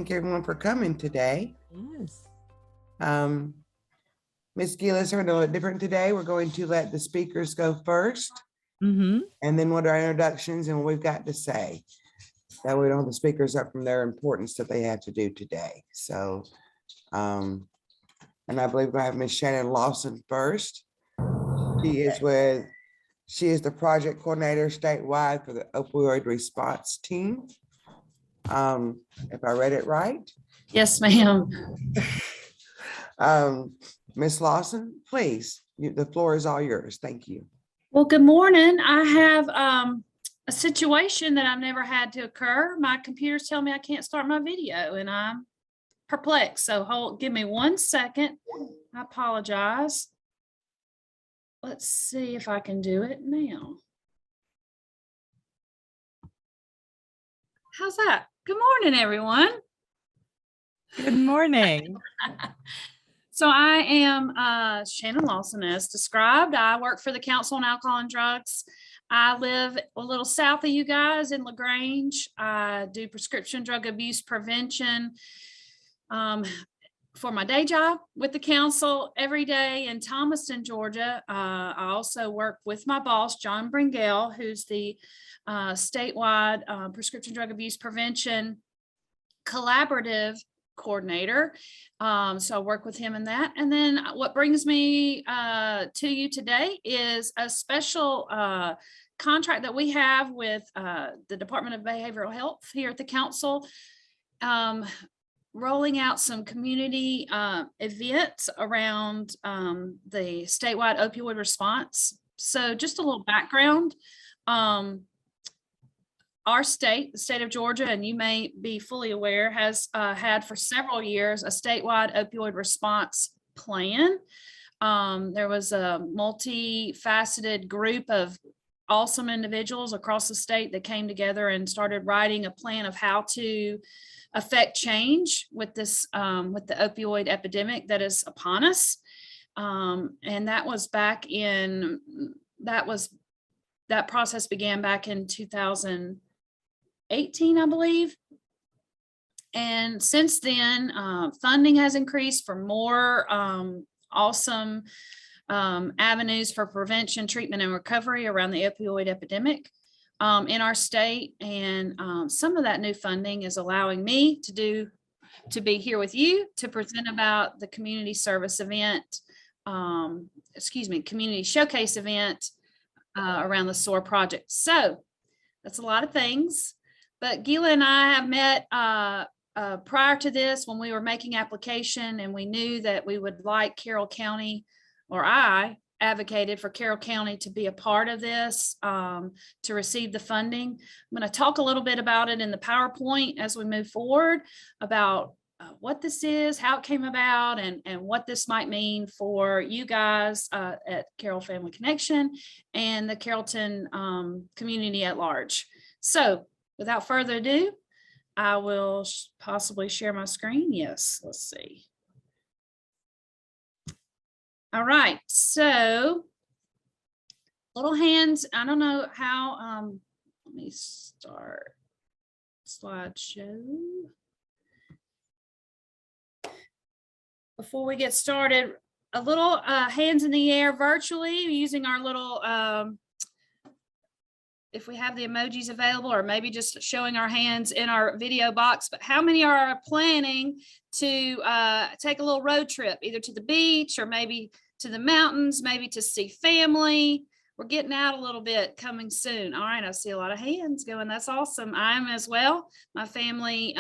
thank everyone for coming today. Yes. Ms. Gillis, we're going to do it different today. We're going to let the speakers go first, Mm-hmm. and then what are our introductions and what we've got to say. That way we don't have the speakers up from their importance that they have to do today. So, and I believe we're going to have Ms. Shannon Lawson first. She is the project coordinator statewide for the opioid response team. If I read it right. Yes, ma'am. Ms. Lawson, please, the floor is all yours. Thank you. Well, good morning. I have a situation that I've never had to occur. My computer's telling me I can't start my video and I'm perplexed. So give me 1 second. I apologize. Let's see if I can do it now. How's that? Good morning, everyone. Good morning. So I am Shannon Lawson, as described. I work for the Council on Alcohol and Drugs. I live a little south of you guys in LaGrange. I do prescription drug abuse prevention for my day job with the council every day in Thomaston, Georgia. I also work with my boss, John Bringell, who's the statewide prescription drug abuse prevention collaborative coordinator. So I work with him in that. And then what brings me to you today is a special contract that we have with the Department of Behavioral Health here at the council, rolling out some community events around the statewide opioid response. So just a little background. Our state, the state of Georgia, and you may be fully aware, has had for several years a statewide opioid response plan. There was a multifaceted group of awesome individuals across the state that came together and started writing a plan of how to affect change with this, with the opioid epidemic that is upon us. And that was back in, that process began back in 2018, I believe. And since then, funding has increased for more awesome avenues for prevention, treatment, and recovery around the opioid epidemic in our state. And some of that new funding is allowing me to be here with you to present about the community service event, community showcase event around the SOAR project. So that's a lot of things. But Gila and I have met prior to this when we were making application, and we knew that we would like Carroll County, or I advocated for Carroll County to be a part of this, to receive the funding. I'm going to talk a little bit about it in the PowerPoint as we move forward about what this is, how it came about, and what this might mean for you guys at Carroll Family Connection and the Carrollton community at large. So without further ado, I will possibly share my screen. Yes, let's see. All right, so little hands. I don't know how, let me start slideshow. Before we get started, a little hands in the air virtually using our little, if we have the emojis available, or maybe just showing our hands in our video box. But how many are planning to take a little road trip, either to the beach or maybe to the mountains, maybe to see family? We're getting out a little bit coming soon. All right, I see a lot of hands going. That's awesome. I am as well. My family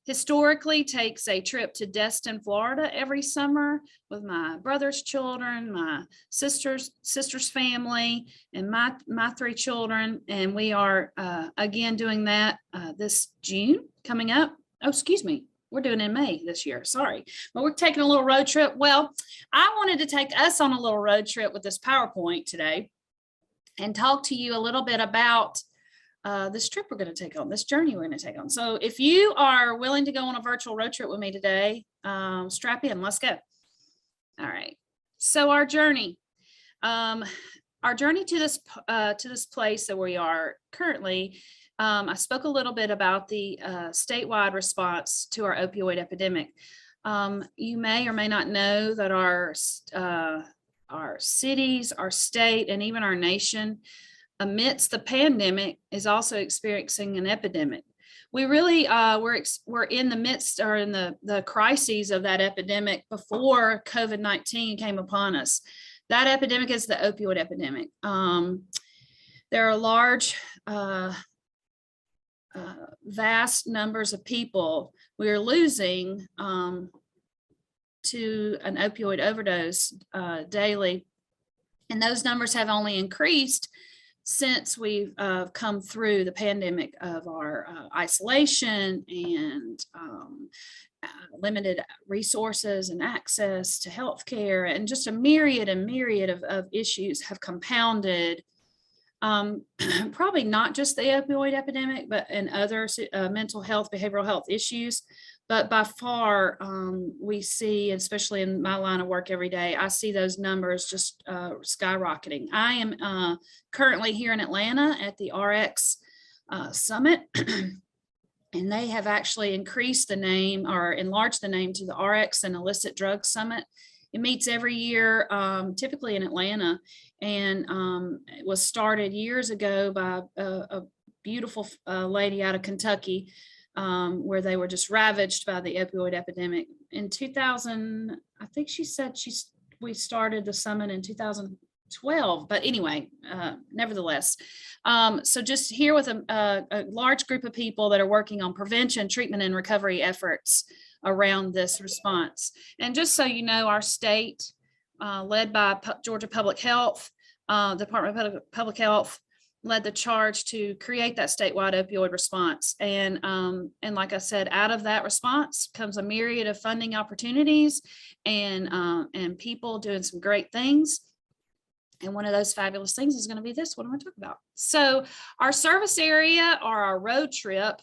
historically takes a trip to Destin, Florida every summer with my brother's children, my sister's family, and my 3 children. And we are again doing that this June coming up. Oh, excuse me. We're doing it in May this year. Sorry, but we're taking a little road trip. Well, I wanted to take us on a little road trip with this PowerPoint today and talk to you a little bit about this trip we're going to take on, this journey we're going to take on. So if you are willing to go on a virtual road trip with me today, strap in, let's go. All right. So our journey to this place that we are currently I spoke a little bit about the statewide response to our opioid epidemic. You may or may not know that our cities, our state, and even our nation, amidst the pandemic, is also experiencing an epidemic. We really we're in the midst, or in the crises of that epidemic before COVID-19 came upon us. That epidemic is the opioid epidemic. There are large, vast numbers of people we are losing to an opioid overdose daily. And those numbers have only increased since we've come through the pandemic of our isolation and limited resources and access to healthcare, and just a myriad of issues have compounded probably not just the opioid epidemic, but and other mental health, behavioral health issues. But by far, we see, especially in my line of work every day, I see those numbers just skyrocketing. I am currently here in Atlanta at the RX Summit, and they have actually increased the name, or enlarged the name, to the RX and Illicit Drug Summit. It meets every year, typically in Atlanta, and it was started years ago by a beautiful lady out of Kentucky, where they were just ravaged by the opioid epidemic. In 2000, I think she said we started the summit in 2012, but anyway, nevertheless. So just here with a large group of people that are working on prevention, treatment, and recovery efforts around this response. And just so you know, our state, led by Georgia Public Health, Department of Public Health, led the charge to create that statewide opioid response. And like I said, out of that response comes a myriad of funding opportunities and people doing some great things. And one of those fabulous things is going to be this, what I'm going to talk about. So our service area, or our road trip,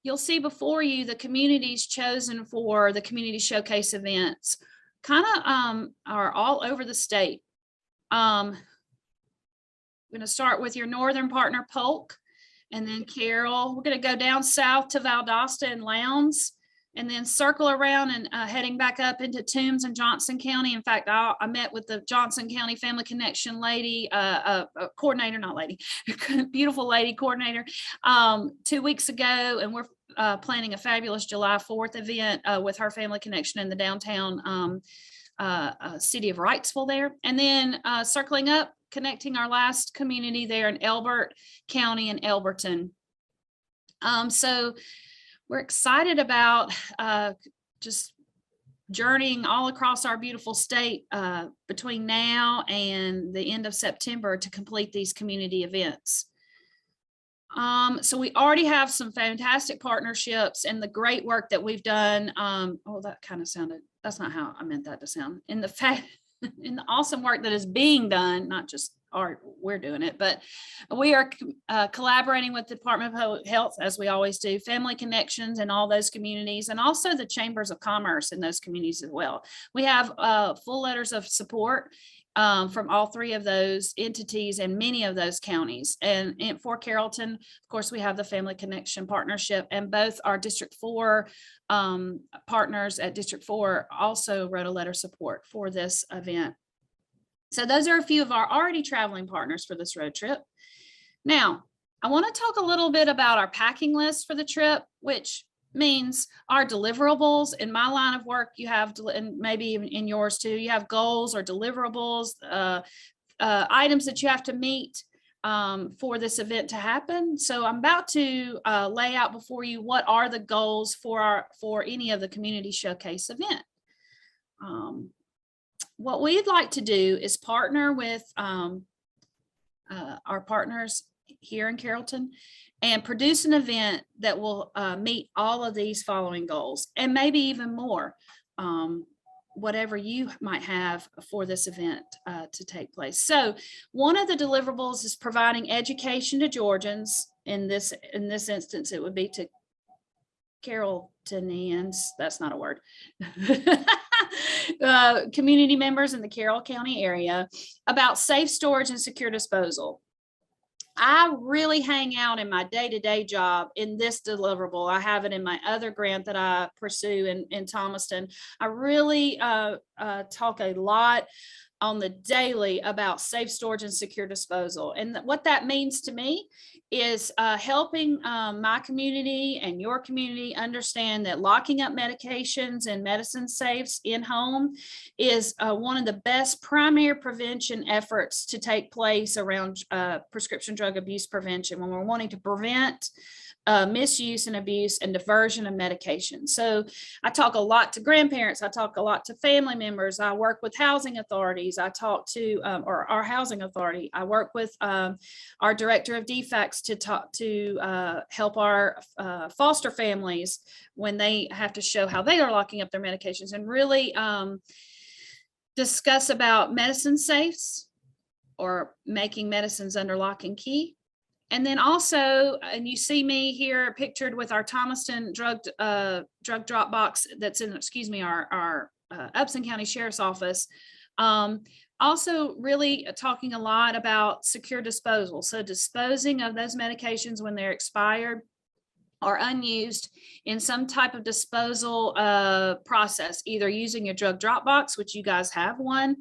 you'll see before you the communities chosen for the community showcase events kind of are all over the state. I'm going to start with your northern partner, Polk, and then Carroll. We're going to go down south to Valdosta and Lowndes, and then circle around and heading back up into Toombs and Johnson County. In fact, I met with the Johnson County Family Connection lady, coordinator, not lady, beautiful lady coordinator, 2 weeks ago, and we're planning a fabulous July 4th event with her Family Connection in the downtown city of Wrightsville there. And then circling up, connecting our last community there in Elbert County and Elberton. So we're excited about just journeying all across our beautiful state between now and the end of September to complete these community events. So we already have some fantastic partnerships and the great work that we've done. Oh, that kind of sounded, that's not how I meant that to sound. In the awesome work that is being done, not just art, we're doing it, but we are collaborating with the Department of Public Health, as we always do, Family Connections in all those communities, and also the Chambers of Commerce in those communities as well. We have full letters of support from all three of those entities and many of those counties. And for Carrollton, of course, we have the Family Connection Partnership, and both our District 4 partners at District 4 also wrote a letter of support for this event. So those are a few of our already traveling partners for this road trip. Now, I want to talk a little bit about our packing list for the trip, which means our deliverables. In my line of work, you have, and maybe in yours too, you have goals or deliverables, items that you have to meet for this event to happen. So I'm about to lay out before you what are the goals for any of the community showcase event. What we'd like to do is partner with our partners here in Carrollton and produce an event that will meet all of these following goals, and maybe even more, whatever you might have for this event to take place. So one of the deliverables is providing education to Georgians. In this instance, it would be to Carrolltonians, that's not a word, community members in the Carroll County area about safe storage and secure disposal. I really hang out in my day-to-day job in this deliverable. I have it in my other grant that I pursue in Thomaston. I really talk a lot on the daily about safe storage and secure disposal. And what that means to me is helping my community and your community understand that locking up medications and medicine safes in home is one of the best primary prevention efforts to take place around prescription drug abuse prevention when we're wanting to prevent misuse and abuse and diversion of medication. So I talk a lot to grandparents. I talk a lot to family members. I work with housing authorities. I talk to or our housing authority. I work with our director of defects to talk to help our foster families when they have to show how they are locking up their medications, and really discuss about medicine safes or making medicines under lock and key. And then also, and you see me here pictured with our Thomaston drug drop box that's in, our Upson County Sheriff's Office. Also really talking a lot about secure disposal. So disposing of those medications when they're expired or unused in some type of disposal process, either using your drug drop box, which you guys have one,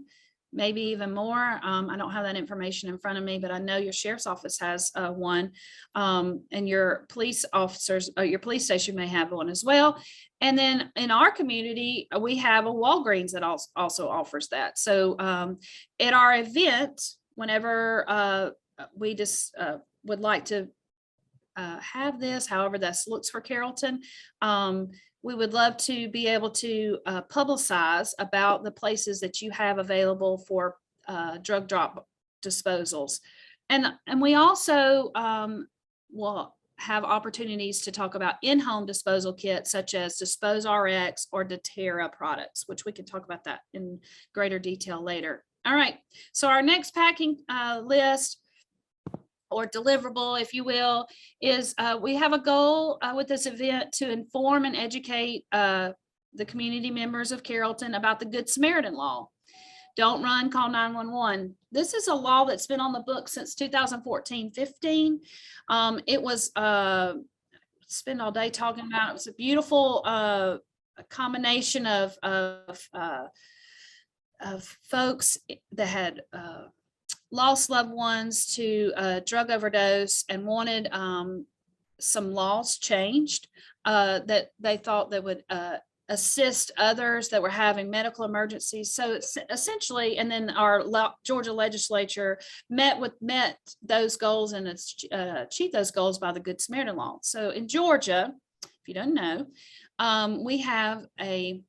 maybe even more. I don't have that information in front of me, but I know your sheriff's office has one, and your police officers, your police station may have one as well. And then in our community, we have a Walgreens that also offers that. So at our event, whenever we just would like to have this, however this looks for Carrollton, we would love to be able to publicize about the places that you have available for drug drop disposals. And we also will have opportunities to talk about in-home disposal kits such as Dispose RX or doTERRA products, which we can talk about that in greater detail later. All right, so our next packing list or deliverable, if you will, is we have a goal with this event to inform and educate the community members of Carrollton about the Good Samaritan Law. Don't run, call 911. This is a law that's been on the books since 2014-15. It was spend all day talking about it. It was a beautiful combination of folks that had lost loved ones to drug overdose and wanted some laws changed that they thought that would assist others that were having medical emergencies. So it's essentially, and then our Georgia legislature met those goals and achieved those goals by the Good Samaritan Law. So in Georgia, if you don't know, we have a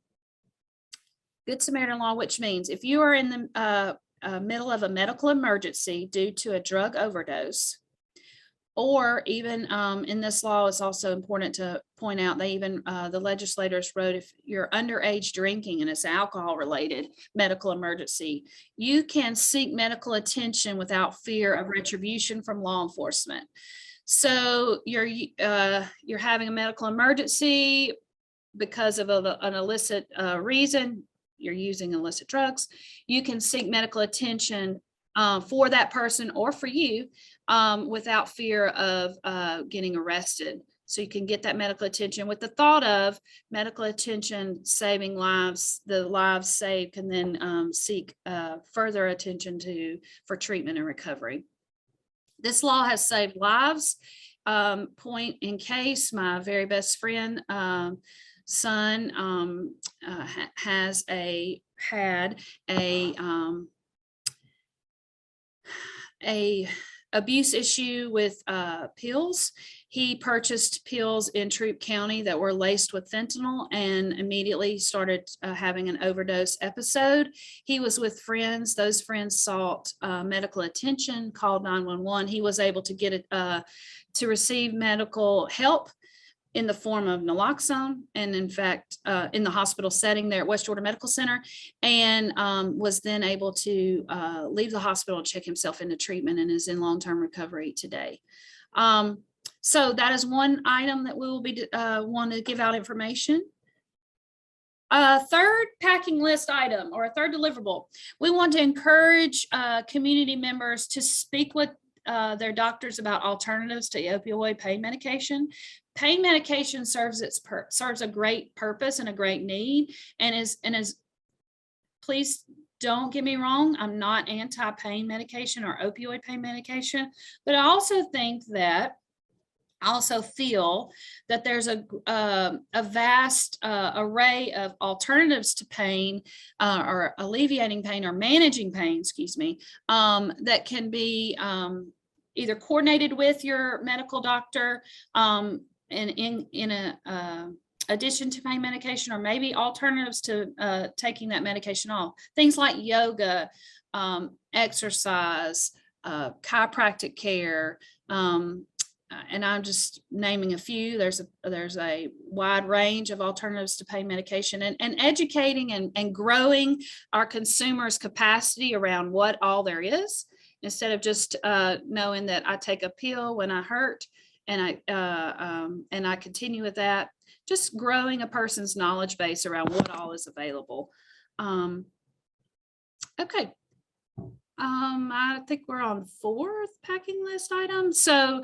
Good Samaritan Law, which means if you are in the middle of a medical emergency due to a drug overdose, or even in this law, it's also important to point out, they even, the legislators wrote, if you're underage drinking and it's alcohol related medical emergency, you can seek medical attention without fear of retribution from law enforcement. So you're having a medical emergency because of an illicit reason, you're using illicit drugs, you can seek medical attention for that person or for you without fear of getting arrested. So you can get that medical attention with the thought of medical attention saving lives. The lives saved can then seek further attention for treatment and recovery. This law has saved lives. Point in case, my very best friend son had a abuse issue with pills. He purchased pills in Troup County that were laced with fentanyl and immediately started having an overdose episode. He was with friends. Those friends sought medical attention, called 911. He was able to get it to receive medical help in the form of naloxone, and in fact, in the hospital setting there at West Georgia Medical Center, and was then able to leave the hospital and check himself into treatment and is in long-term recovery today. So that is one item that we will be want to give out information. A third packing list item or a third deliverable. We want to encourage community members to speak with their doctors about alternatives to opioid pain medication. Pain medication serves serves a great purpose and a great need, and is please don't get me wrong, I'm not anti-pain medication or opioid pain medication, but I also feel that there's a vast array of alternatives to pain or alleviating pain or managing pain, excuse me, that can be either coordinated with your medical doctor and in a addition to pain medication, or maybe alternatives to taking that medication off. Things like yoga, exercise, chiropractic care, and I'm just naming a few. There's a wide range of alternatives to pain medication, and educating and growing our consumers' capacity around what all there is, instead of just knowing that I take a pill when I hurt and I continue with that. Just growing a person's knowledge base around what all is available. Okay. I think we're on 4th packing list item. So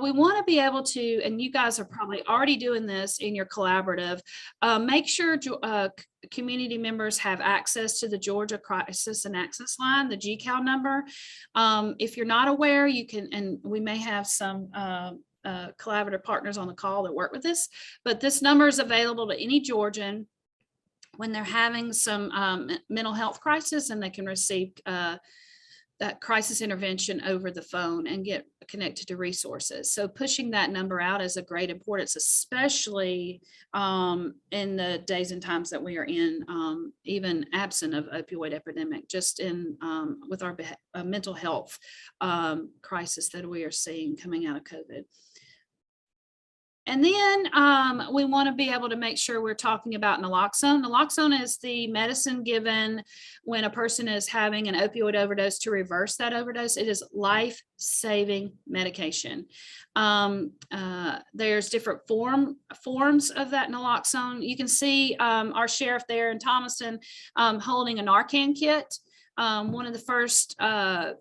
we want to be able to, and you guys are probably already doing this in your collaborative, make sure community members have access to the Georgia Crisis and Access Line, the GCAL number. If you're not aware, you can, and we may have some collaborative partners on the call that work with this, but this number is available to any Georgian when they're having some mental health crisis, and they can receive that crisis intervention over the phone and get connected to resources. So pushing that number out is a great importance, especially in the days and times that we are in, even absent of opioid epidemic, just in with our mental health crisis that we are seeing coming out of COVID. And then we want to be able to make sure we're talking about naloxone. Naloxone is the medicine given when a person is having an opioid overdose to reverse that overdose. It is life-saving medication. There's different forms of that naloxone. You can see our sheriff there in Thomaston holding a Narcan kit. One of the first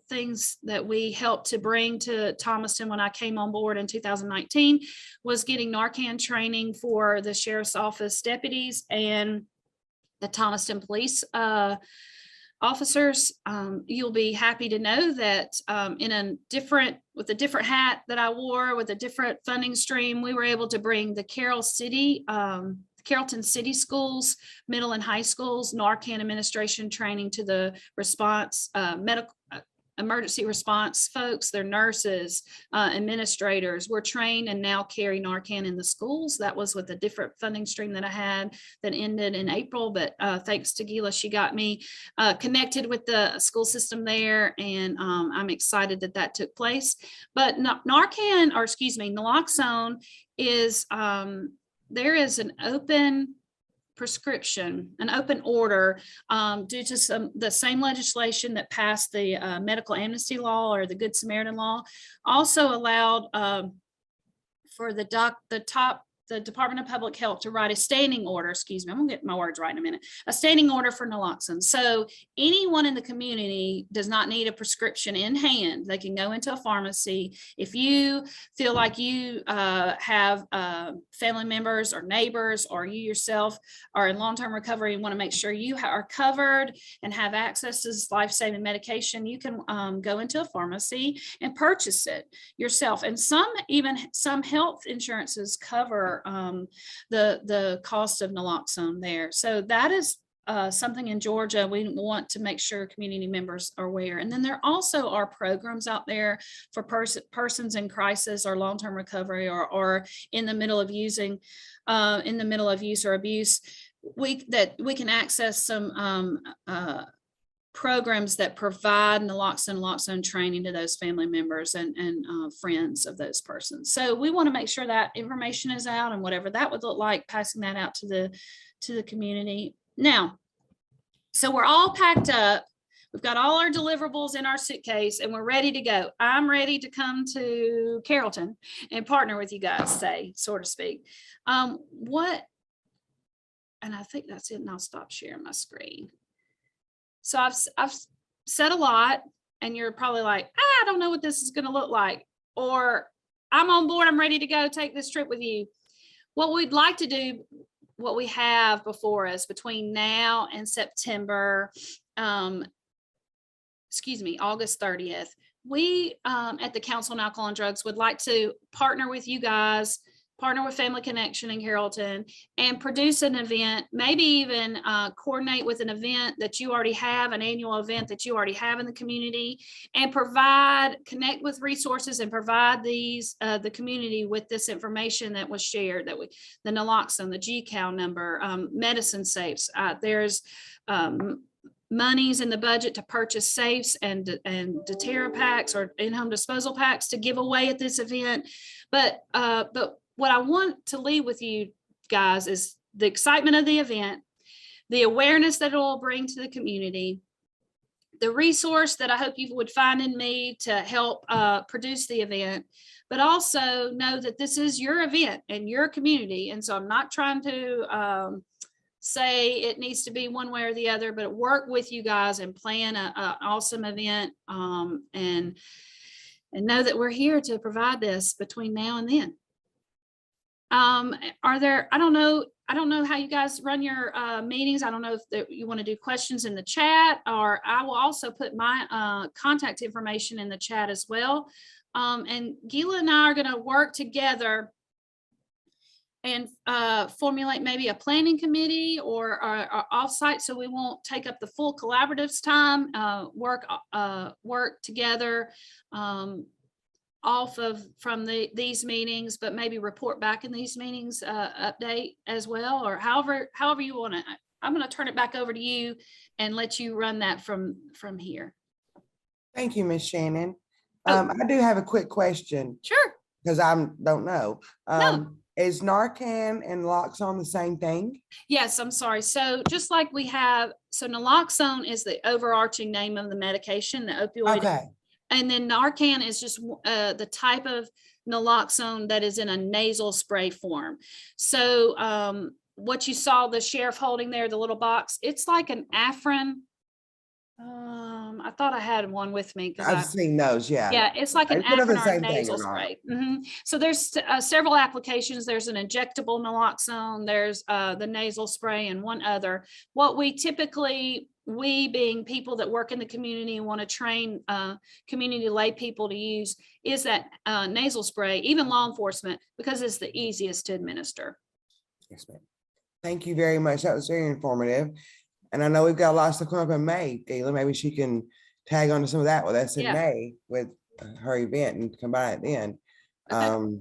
things that we helped to bring to Thomaston when I came on board in 2019 was getting Narcan training for the sheriff's office deputies and the Thomaston police officers. You'll be happy to know that with a different hat that I wore, with a different funding stream, we were able to bring the Carrollton City Schools, middle and high schools, Narcan administration training to the response, medical emergency response folks, their nurses, administrators were trained and now carry Narcan in the schools. That was with a different funding stream that I had that ended in April, but thanks to Gila, she got me connected with the school system there, and I'm excited that that took place. But naloxone is, there is an open prescription, an open order due to the same legislation that passed the medical amnesty law, or the Good Samaritan law, also allowed for the Department of Public Health to write a standing order, excuse me, I'm gonna get my words right in a minute, a standing order for naloxone. So anyone in the community does not need a prescription in hand. They can go into a pharmacy. If you feel like you have family members or neighbors, or you yourself are in long-term recovery and want to make sure you are covered and have access to this life-saving medication, you can go into a pharmacy and purchase it yourself. And some health insurances cover the cost of naloxone there. So that is something in Georgia we want to make sure community members are aware. And then there also are programs out there for persons in crisis or long-term recovery, or in the middle of use or abuse. We can access some programs that provide naloxone training to those family members and friends of those persons. So we want to make sure that information is out, and whatever that would look like, passing that out to the community. Now, so we're all packed up. We've got all our deliverables in our suitcase, and we're ready to go. I'm ready to come to Carrollton and partner with you guys, so to speak. And I think that's it, and I'll stop sharing my screen. So I've said a lot. and you're probably like, I don't know what this is going to look like, or I'm on board, I'm ready to go take this trip with you. What we'd like to do, what we have before us between now and September, August 30th, we at the Council on Alcohol and Drugs would like to partner with you guys, partner with Family Connection in Carrollton, and produce an event, maybe even coordinate with an event that you already have, an annual event that you already have in the community, and connect with resources and provide the community with this information that was shared, the naloxone, the GCAL number, medicine safes. There's monies in the budget to purchase safes and deterra packs or in-home disposal packs to give away at this event. But what I want to leave with you guys is the excitement of the event, the awareness that it will bring to the community, the resource that I hope you would find in me to help produce the event, but also know that this is your event and your community. And so I'm not trying to say it needs to be one way or the other, but work with you guys and plan an awesome event, and know that we're here to provide this between now and then. I don't know how you guys run your meetings. I don't know if you want to do questions in the chat, or I will also put my contact information in the chat as well. And Gila and I are going to work together and formulate maybe a planning committee or offsite, so we won't take up the full collaborative's time. Work together from these meetings, but maybe report back in these meetings, update as well, or however you want to. I'm going to turn it back over to you and let you run that from here. Thank you, Miss Shannon. Oh. I do have a quick question Sure. because I don't know. No. Is Narcan and naloxone the same thing? Yes, I'm sorry. So just like we have, so naloxone is the overarching name of the medication, the opioid. Okay. And then Narcan is just the type of naloxone that is in a nasal spray form. So what you saw the sheriff holding there, the little box, it's like an Afrin. I thought I had one with me. I've seen those, yeah. Yeah, it's like an It's one of the Afrin or same a thing nasal or not. spray. So there's several applications. There's an injectable naloxone, there's the nasal spray, and one other. What we being people that work in the community and want to train community lay people to use is that nasal spray, even law enforcement, because it's the easiest to administer. Yes, ma'am. Thank you very much. That was very informative. And I know we've got a lot of stuff coming up in May. Gayla, maybe she can tag on to some of that. Well, that's in Yeah. May with her event and combine it then. Okay.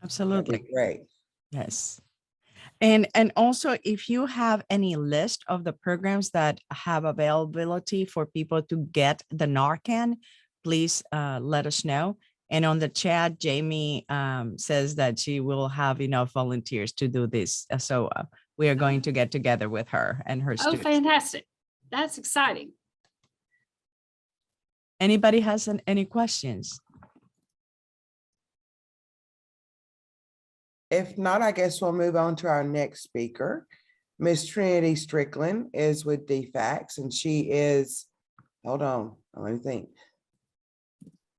Absolutely. That'd be great. Yes. And also, if you have any list of the programs that have availability for people to get the Narcan, please let us know. And on the chat, Jamie says that she will have enough volunteers to do this. So we are going to get together with her and her Oh, students. fantastic. That's exciting. Anybody has any questions? If not, I guess we'll move on to our next speaker. Miss Trinity Strickland is with DFACS, and she is, hold on, let me think.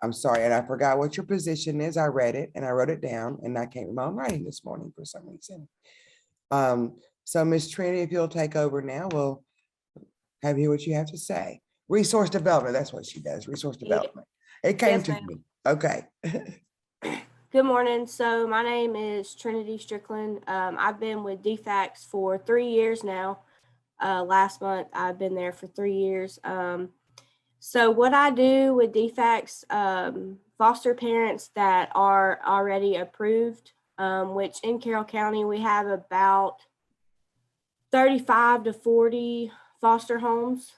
I'm sorry, and I forgot what your position is. I read it and I wrote it down, and I can't remember my own writing this morning for some reason. So Miss Trinity, if you'll take over now, we'll have you what you have to say. Resource development, that's what she does, resource development. It came Yes, to ma'am. me. Okay. Good morning. So my name is Trinity Strickland. I've been with DFACS for 3 years now. Last month, I've been there for 3 years. So what I do with DFACS, foster parents that are already approved, which in Carroll County, we have about 35 to 40 foster homes,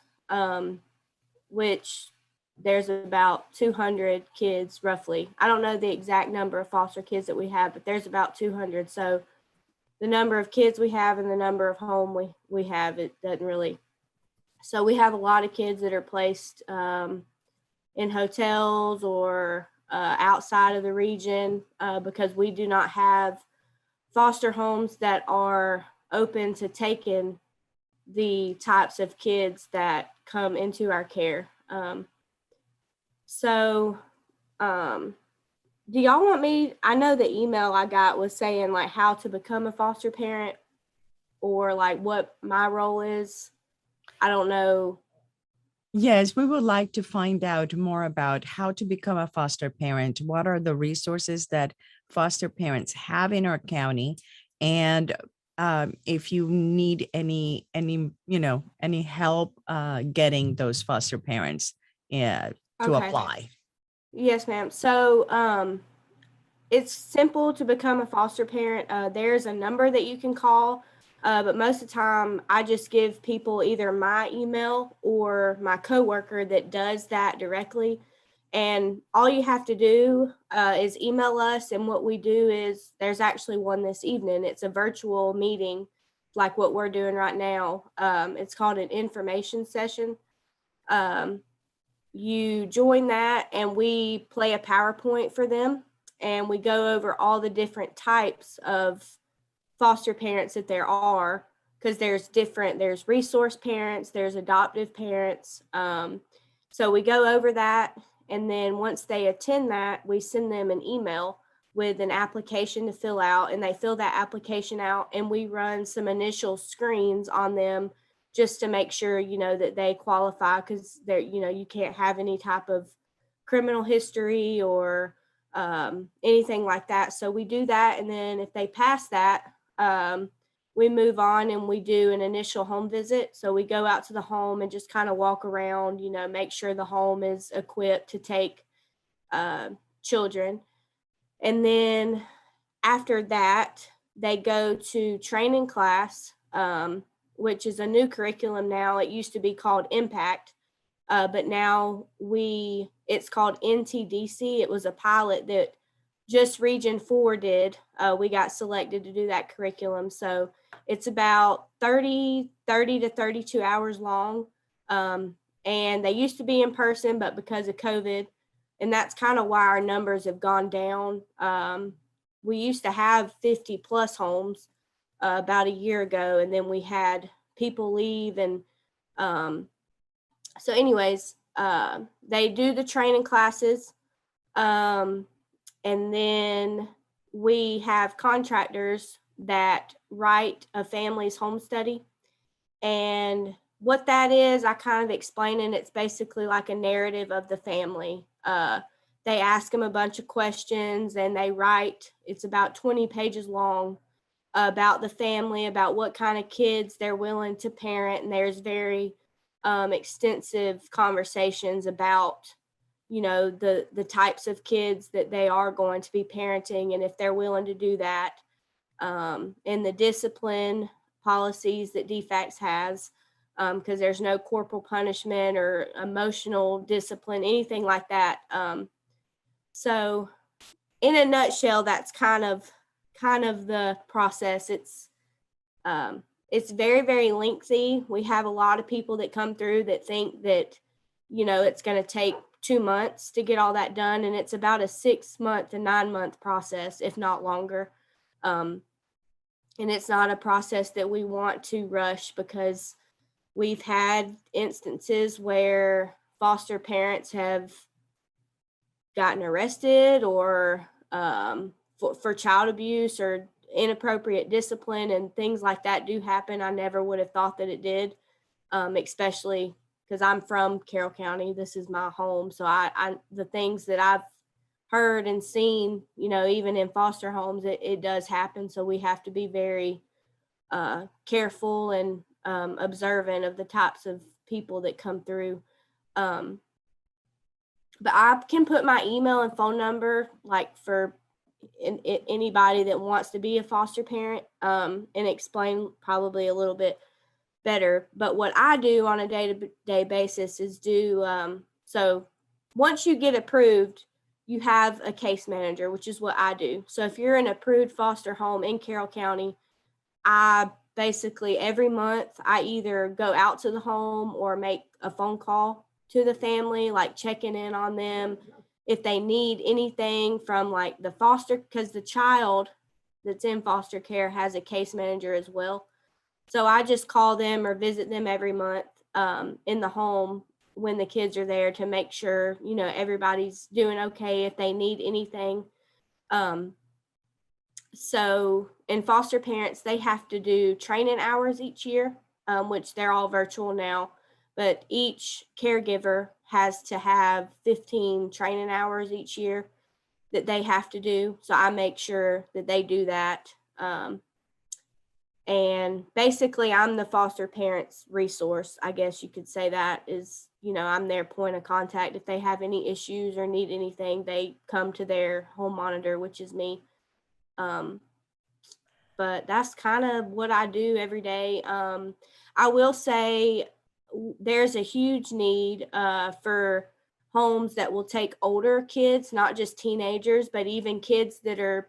which there's about 200 kids roughly. I don't know the exact number of foster kids that we have, but there's about 200. So the number of kids we have and the number of home we have, it doesn't really. So we have a lot of kids that are placed in hotels or outside of the region because we do not have foster homes that are open to taking the types of kids that come into our care. So, do y'all want me, I know the email I got was saying like how to become a foster parent or like what my role is. I don't know. Yes, we would like to find out more about how to become a foster parent. What are the resources that foster parents have in our county? And if you need any help getting those foster parents to Okay. apply. Yes, ma'am. So, it's simple to become a foster parent. There's a number that you can call, but most of the time I just give people either my email or my coworker that does that directly. And all you have to do is email us. And what we do is there's actually one this evening. It's a virtual meeting like what we're doing right now. It's called an information session. Um, you join that and we play a PowerPoint for them and we go over all the different types of foster parents that there are because there's resource parents, there's adoptive parents. So we go over that and then once they attend that, we send them an email with an application to fill out and they fill that application out and we run some initial screens on them just to make sure, that they qualify because they're, you can't have any type of criminal history or anything like that. So we do that. And then if they pass that, we move on and we do an initial home visit. So we go out to the home and just kind of walk around, make sure the home is equipped to take children. And then after that, they go to training class, which is a new curriculum now. It used to be called Impact, but now it's called NTDC. It was a pilot that just Region 4 did. We got selected to do that curriculum. So it's about 30 to 32 hours long. And they used to be in person, but because of COVID, and that's kind of why our numbers have gone down. We used to have 50 plus homes about a year ago, and then we had people leave. And so anyways, they do the training classes. And then we have contractors that write a family's home study. And what that is, I kind of explain, and it's basically like a narrative of the family. They ask them a bunch of questions and they write, it's about 20 pages long, about the family, about what kind of kids they're willing to parent. And there's very extensive conversations about, the types of kids that they are going to be parenting and if they're willing to do that, and the discipline policies that DFACS has, because there's no corporal punishment or emotional discipline, anything like that. So in a nutshell, that's kind of the process. It's very, very lengthy. We have a lot of people that come through that think that, it's going to take 2 months to get all that done. And it's about a 6 month to 9 month process, if not longer. And it's not a process that we want to rush because we've had instances where foster parents have gotten arrested or for child abuse or inappropriate discipline, and things like that do happen. I never would have thought that it did, especially because I'm from Carroll County. This is my home. So I the things that I've heard and seen, even in foster homes, it does happen. So we have to be very careful and observant of the types of people that come through. But I can put my email and phone number, like for anybody that wants to be a foster parent, and explain probably a little bit better. But what I do on a day-to-day basis is so once you get approved, you have a case manager, which is what I do. So if you're an approved foster home in Carroll County, I basically every month I either go out to the home or make a phone call to the family, like checking in on them if they need anything from like the foster, because the child that's in foster care has a case manager as well. So I just call them or visit them every month in the home when the kids are there to make sure, you know, everybody's doing okay if they need anything. So, and foster parents, they have to do training hours each year, which they're all virtual now, but each caregiver has to have 15 training hours each year that they have to do. So I make sure that they do that. And basically I'm the foster parents resource. I guess you could say that is, you know, I'm their point of contact. If they have any issues or need anything, they come to their home monitor, which is me. But that's kind of what I do every day. I will say there's a huge need for homes that will take older kids, not just teenagers, but even kids that are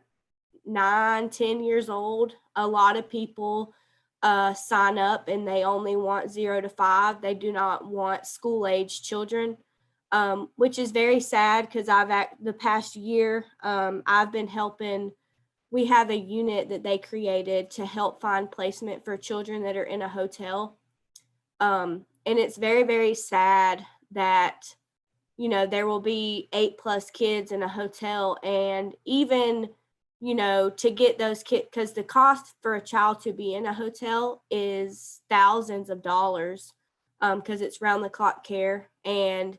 9, 10 years old. A lot of people sign up and they only want 0 to 5. They do not want school age children, which is very sad because the past year, I've been helping. We have a unit that they created to help find placement for children that are in a hotel. And it's very, very sad that, you know, there will be 8+ kids in a hotel, and even, you know, to get those kids, because the cost for a child to be in a hotel is thousands of dollars, because it's round the clock care. And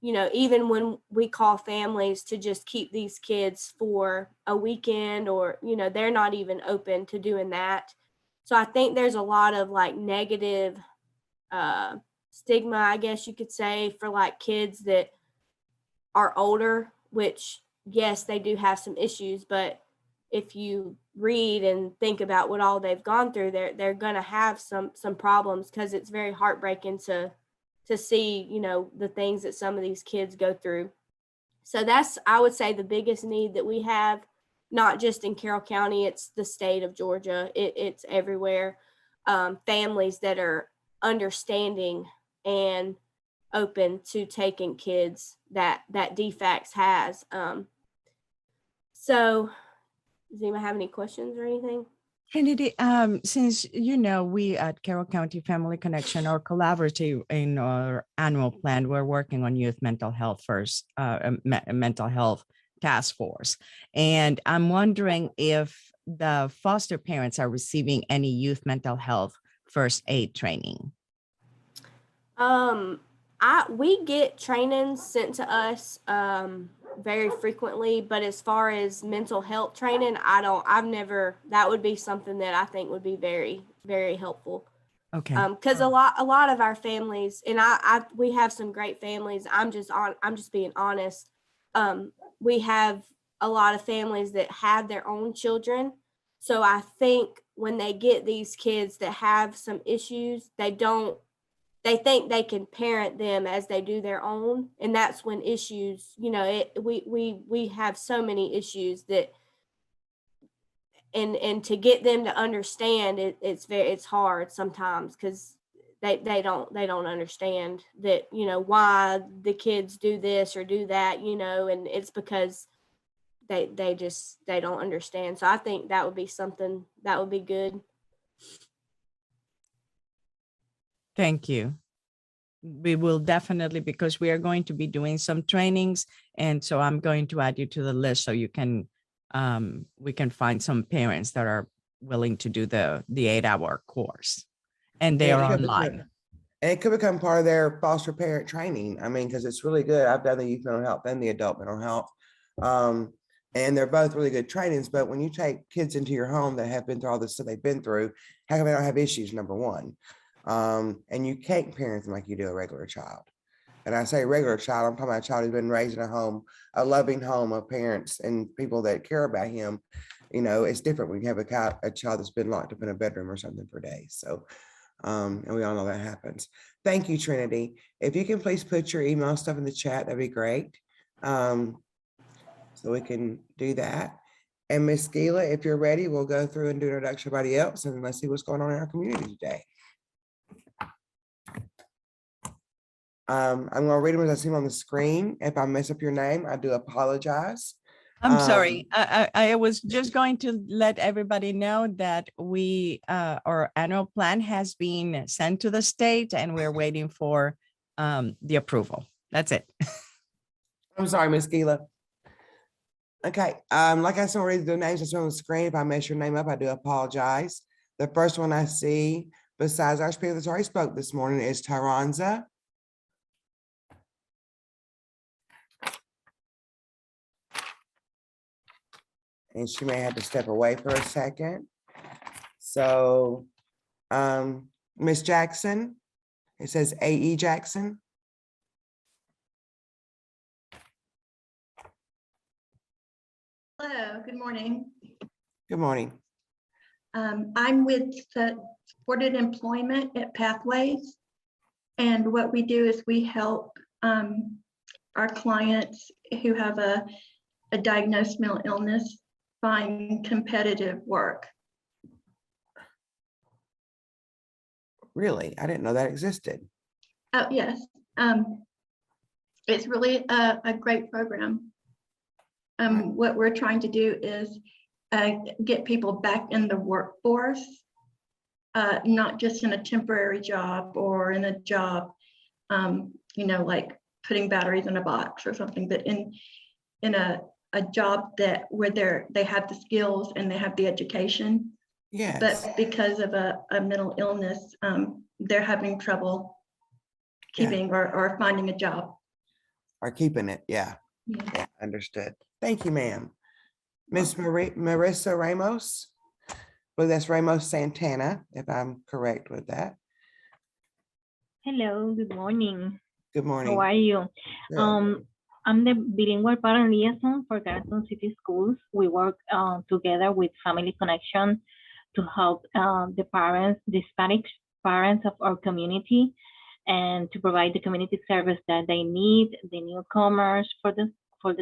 you know, even when we call families to just keep these kids for a weekend, or, you know, they're not even open to doing that. So I think there's a lot of like negative stigma, I guess you could say, for like kids that are older, which yes, they do have some issues, but if you read and think about what all they've gone through, they're going to have some problems, because it's very heartbreaking to see, you know, the things that some of these kids go through. So that's, I would say, the biggest need that we have, not just in Carroll County, it's the state of Georgia. It's everywhere. Families that are understanding and open to taking kids that DFACS has. So does anyone have any questions or anything? Kennedy, since you know we at Carroll County Family Connection are collaborative in our annual plan, we're working on youth mental health first, mental health task force. And I'm wondering if the foster parents are receiving any youth mental health first aid training. We get trainings sent to us very frequently, but as far as mental health training, that would be something that I think would be very, very helpful. Okay. Because a lot of our families, and we have some great families. I'm just being honest. We have a lot of families that have their own children. So I think when they get these kids that have some issues, they think they can parent them as they do their own. And that's when issues, you know, we have so many issues that, and to get them to understand it's hard sometimes, because they don't understand that, you know, why the kids do this or do that, you know, and it's because they don't understand. So I think that would be something that would be good. Thank you. We will definitely, because we are going to be doing some trainings. And so I'm going to add you to the list so you can, we can find some parents that are willing to do the 8-hour course, and they are online. And it could become part of their foster parent training. I mean, because it's really good. I've done the youth mental health and the adult mental health. And they're both really good trainings. But when you take kids into your home that have been through all this stuff they've been through, how come they don't have issues, number one? And you can't parent them like you do a regular child. And I say regular child, I'm talking about a child who's been raised in a home, a loving home of parents and people that care about him. You know, it's different when you have a child that's been locked up in a bedroom or something for days. So, and we all know that happens. Thank you, Trinity. If you can please put your email stuff in the chat, that'd be great. So we can do that. And Miss Gila, if you're ready, we'll go through and do an introduction to everybody else, and let's see what's going on in our community today. I'm going to read them as I see them on the screen. If I mess up your name, I do apologize. I'm sorry. I was just going to let everybody know that our annual plan has been sent to the state, and we're waiting for the approval. That's it. I'm sorry, Miss Gila. Okay, like I said, already the names that's on the screen. If I mess your name up, I do apologize. The first one I see, besides our speaker that's already spoke this morning, is Tyronza. And she may have to step away for a second. So, Miss Jackson, it says AE Jackson. Hello, good morning. Good morning. I'm with the Supported Employment at Pathways. And what we do is we help our clients who have a diagnosed mental illness find competitive work. Really? I didn't know that existed. Oh, yes. It's really a great program. What we're trying to do is get people back in the workforce, not just in a temporary job or in a job, like putting batteries in a box or something, but in a job where they have the skills and they have the education. Yes. But because of a mental illness, they're having trouble keeping or finding a job. Or keeping it. Yeah. Yeah. Yeah, understood. Thank you, ma'am. Miss Marissa Ramos. Well, that's Ramos Santana, if I'm correct with that. Hello, good morning. Good morning. How are you? Good. I'm the bilingual parent liaison for Carroll City Schools. We work together with Family Connection to help the Hispanic parents of our community, and to provide the community service that they need, the newcomers for the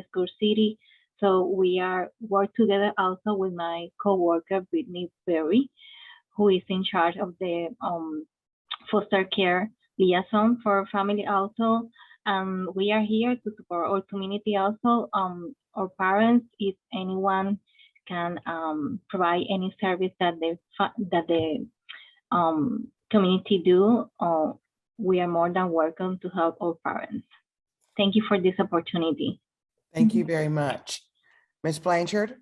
school city. So we work together also with my coworker, Brittany Berry, who is in charge of the foster care liaison for family also. We are here to support our community also. Our parents, if anyone can provide any service that the community do, we are more than welcome to help our parents. Thank you for this opportunity. Thank you very much. Miss Blanchard.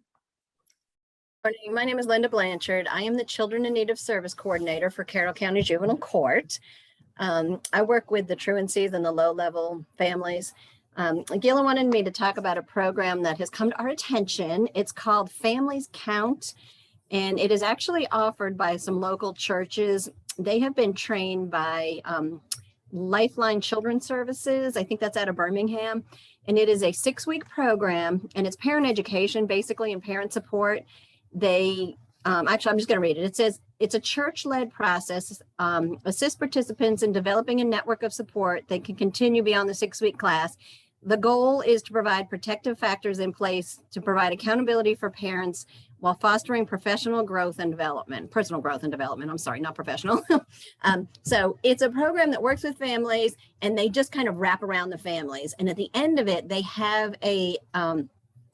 Morning. My name is Linda Blanchard. I am the Children in Need of Service Coordinator for Carroll County Juvenile Court. I work with the truancies and the low-level families. Gila wanted me to talk about a program that has come to our attention. It's called Families Count, and it is actually offered by some local churches. They have been trained by Lifeline Children's Services. I think that's out of Birmingham. And it is a 6-week program, and it's parent education, basically, and parent support. They actually, I'm just going to read it. It says, it's a church-led process, assist participants in developing a network of support that can continue beyond the 6-week class. The goal is to provide protective factors in place to provide accountability for parents while fostering personal growth and development. I'm sorry, not professional. So it's a program that works with families, and they just kind of wrap around the families. And at the end of it, they have a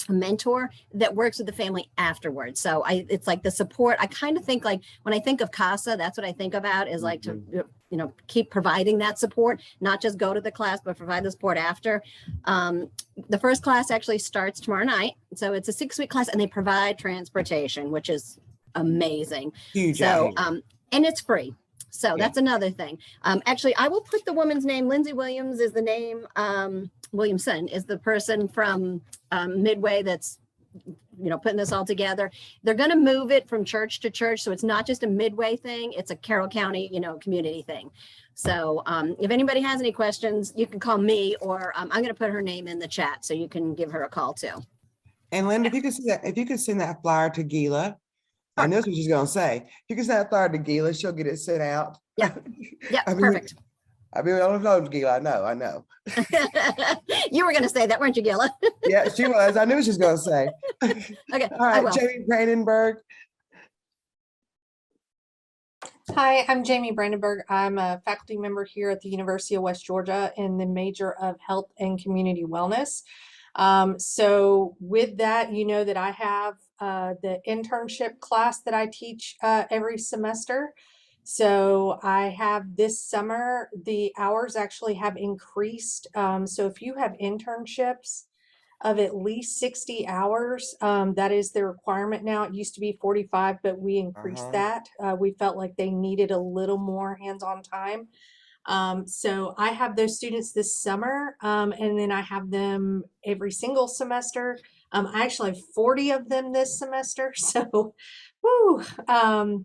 mentor that works with the family afterwards. So it's like the support. I kind of think, like, when I think of CASA, that's what I think about, is like to, keep providing that support, not just go to the class, but provide the support after. The first class actually starts tomorrow night. So it's a 6-week class, and they provide transportation, which is amazing. Huge. So, and it's free. So that's another thing. Actually, I will put the woman's name. Lindsay Williams is the name. Williamson is the person from Midway that's, putting this all together. They're going to move it from church to church. So it's not just a Midway thing. It's a Carroll County, community thing. So if anybody has any questions, you can call me, or I'm going to put her name in the chat so you can give her a call too. And Linda, if you could send that flyer to Gila, I know what she's gonna say. If you can send that flyer to Gila, she'll get it sent out. Yeah. Yeah, I mean, perfect. I don't know, Gila. I know. You were going to say that, weren't you, Gila? Yeah, she was. I knew what she was gonna say. Okay. All right, Jamie Brandenburg. Hi, I'm Jamie Brandenburg. I'm a faculty member here at the University of West Georgia in the major of health and community wellness. So with that, that I have the internship class that I teach every semester. So I have this summer, the hours actually have increased. So if you have internships of at least 60 hours, that is the requirement now. It used to be 45, but we increased that. We felt like they needed a little more hands-on time. So I have those students this summer, and then I have them every single semester. I actually have 40 of them this semester. So, woo,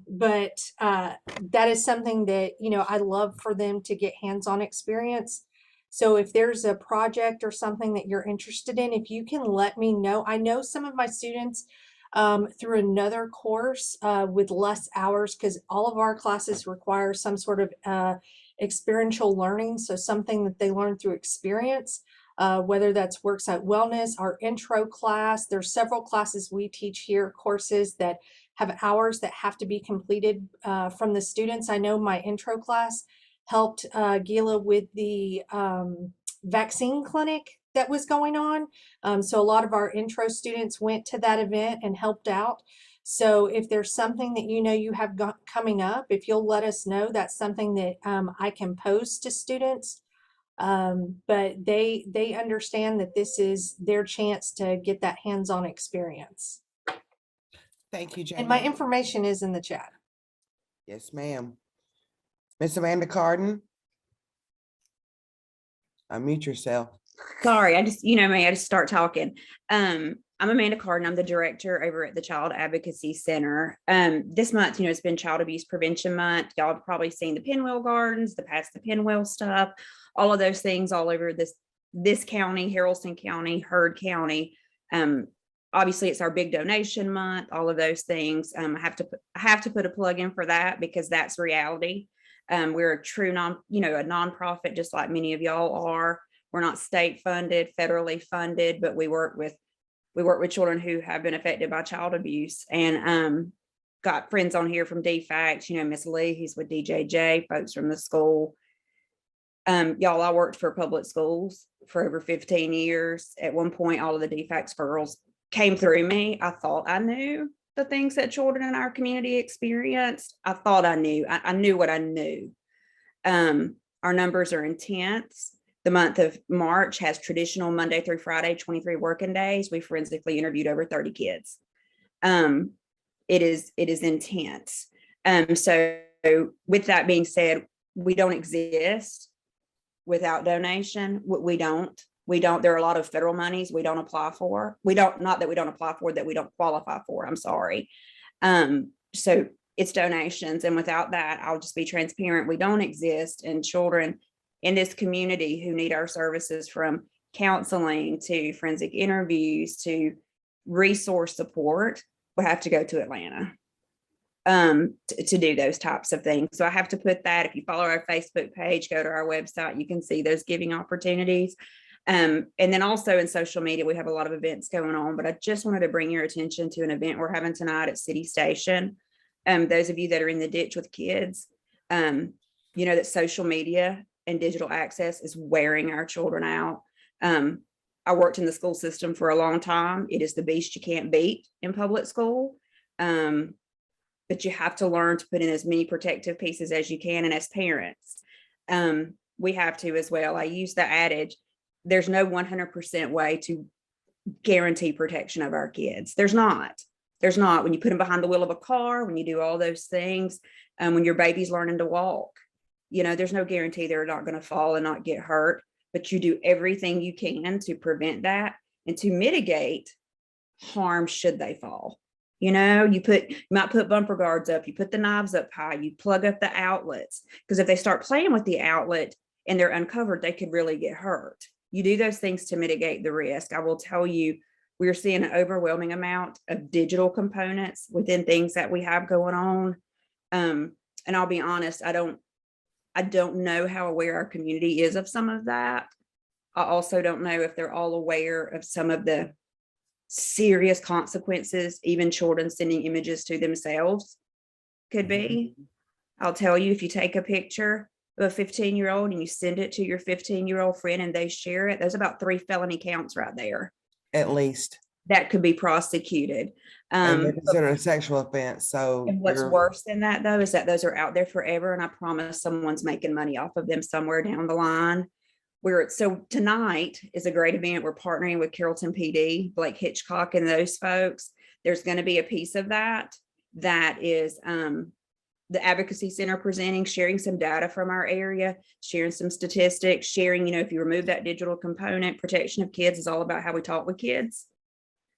but that is something that, you know, I love for them to get hands-on experience. So if there's a project or something that you're interested in, if you can let me know. I know some of my students through another course with less hours, because all of our classes require some sort of experiential learning. So something that they learn through experience, whether that's worksite wellness, our intro class. There's several classes we teach here, courses that have hours that have to be completed from the students. I know my intro class helped Gila with the vaccine clinic that was going on. So a lot of our intro students went to that event and helped out. So if there's something that you know you have got coming up, if you'll let us know, that's something that I can post to students. But they understand that this is their chance to get that hands-on experience. Thank you, And my Jamie. information is in the chat. Yes, ma'am. Miss Amanda Carden. Unmute yourself. Sorry, I just, you know me, I just start talking. I'm Amanda Carden. I'm the director over at the Child Advocacy Center. This month, you know, it's been Child Abuse Prevention Month. Y'all have probably seen the Pinwheel Gardens, the Pass the Pinwheel stuff, all of those things all over this county, Haralson County, Heard County. Obviously, it's our big donation month, all of those things. I have to put a plug in for that because that's reality. We're a true a nonprofit, just like many of y'all are. We're not state funded, federally funded, but we work with children who have been affected by child abuse, and got friends on here from DFACS, you know, Miss Lee, who's with DJJ, folks from the school. Y'all, I worked for public schools for over 15 years. At one point, all of the DFACS girls came through me. I thought I knew the things that children in our community experienced. I thought I knew. I knew what I knew. Our numbers are intense. The month of March has traditional Monday through Friday, 23 working days. We forensically interviewed over 30 kids. It is intense. So with that being said, we don't exist without donation. We don't. There are a lot of federal monies we don't apply for. Not that we don't apply for, that we don't qualify for. I'm sorry. So it's donations. And without that, I'll just be transparent. We don't exist, and children in this community who need our services, from counseling to forensic interviews to resource support, will have to go to Atlanta to do those types of things. So I have to put that. If you follow our Facebook page, go to our website, you can see those giving opportunities. And then also in social media, we have a lot of events going on, but I just wanted to bring your attention to an event we're having tonight at City Station. Those of you that are in the ditch with kids, you know that social media and digital access is wearing our children out. I worked in the school system for a long time. It is the beast you can't beat in public school. But you have to learn to put in as many protective pieces as you can. And as parents, we have to as well. I use the adage, there's no 100% way to guarantee protection of our kids. There's not. When you put them behind the wheel of a car, when you do all those things, when your baby's learning to walk, you know, there's no guarantee they're not going to fall and not get hurt, but you do everything you can to prevent that and to mitigate harm should they fall. You know, you might put bumper guards up, you put the knives up high, you plug up the outlets, because if they start playing with the outlet and they're uncovered, they could really get hurt. You do those things to mitigate the risk. I will tell you, we're seeing an overwhelming amount of digital components within things that we have going on. And I'll be honest, I don't know how aware our community is of some of that. I also don't know if they're all aware of some of the serious consequences, even children sending images to themselves could be. I'll tell you, if you take a picture of a 15-year-old and you send it to your 15-year-old friend and they share it, there's about 3 felony counts right there. At least. that could be prosecuted. And they're But considered a sexual offense, so and what's you're, worse than that, though, is that those are out there forever, and I promise someone's making money off of them somewhere down the line. So tonight is a great event. We're partnering with Carrollton PD, Blake Hitchcock and those folks. There's going to be a piece of that is the Advocacy Center presenting, sharing some data from our area, sharing some statistics, sharing, if you remove that digital component, protection of kids is all about how we talk with kids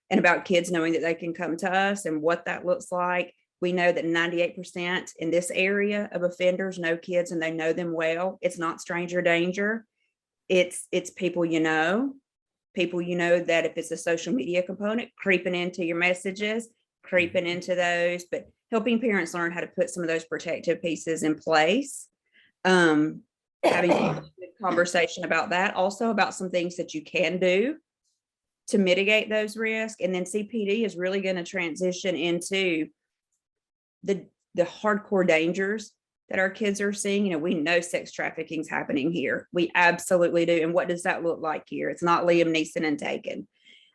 and about kids knowing that they can come to us and what that looks like. We know that 98% in this area of offenders know kids and they know them well. It's not stranger danger. It's people that if it's a social media component, creeping into your messages, creeping into those, but helping parents learn how to put some of those protective pieces in place. Having a good conversation about that, also about some things that you can do to mitigate those risks. And then CPD is really going to transition into the hardcore dangers that our kids are seeing. We know sex trafficking is happening here. We absolutely do. And what does that look like here? It's not Liam Neeson and Taken.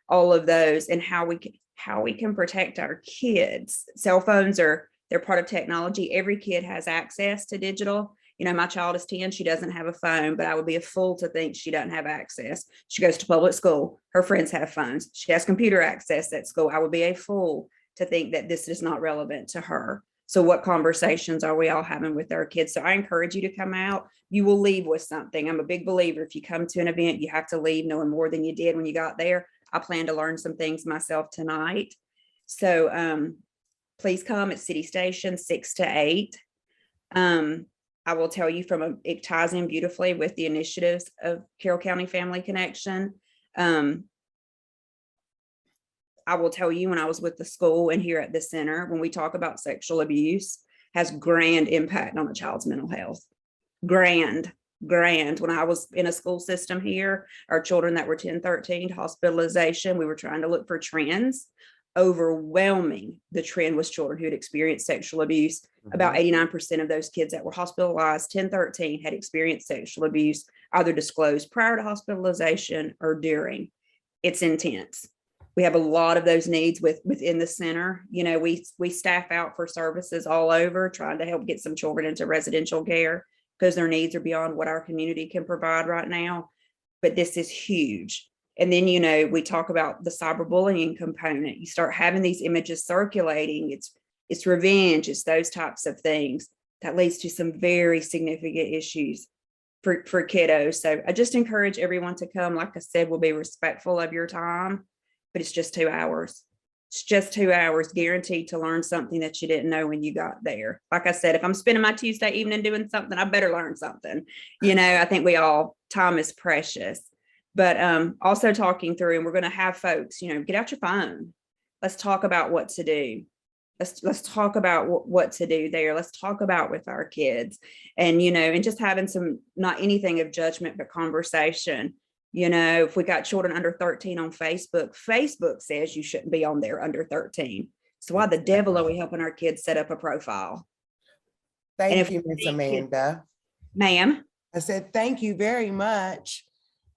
All of those, and how we can protect our kids. Cell phones they're part of technology. Every kid has access to digital. My child is 10, she doesn't have a phone, but I would be a fool to think she doesn't have access. She goes to public school. Her friends have phones. She has computer access at school. I would be a fool to think that this is not relevant to her. So what conversations are we all having with our kids? So I encourage you to come out. You will leave with something. I'm a big believer. If you come to an event, you have to leave knowing more than you did when you got there. I plan to learn some things myself tonight. So please come at City Station 6 to 8. I will tell you it ties in beautifully with the initiatives of Carroll County Family Connection. I will tell you, when I was with the school and here at the center, when we talk about sexual abuse, has grand impact on a child's mental health. Grand. When I was in a school system here, our children that were 10, 13, hospitalization, we were trying to look for trends. Overwhelming, the trend was children who had experienced sexual abuse. About 89% of those kids that were hospitalized, 10, 13, had experienced sexual abuse, either disclosed prior to hospitalization or during. It's intense. We have a lot of those needs within the center. We staff out for services all over, trying to help get some children into residential care because their needs are beyond what our community can provide right now. But this is huge. And then, we talk about the cyberbullying component. You start having these images circulating. It's revenge. It's those types of things that leads to some very significant issues for kiddos. So I just encourage everyone to come. Like I said, we'll be respectful of your time, but it's just 2 hours. It's just 2 hours guaranteed to learn something that you didn't know when you got there. Like I said, if I'm spending my Tuesday evening doing something, I better learn something. I think time is precious. But also talking through, and we're going to have folks, get out your phone. Let's talk about what to do. Let's talk about what to do there. Let's talk about with our kids, and and just having some, not anything of judgment, but conversation. If we got children under 13 on Facebook, Facebook says you shouldn't be on there under 13. So why the devil are we helping our kids set up a profile? Thank you, Miss Amanda. Ma'am. I said, thank you very much.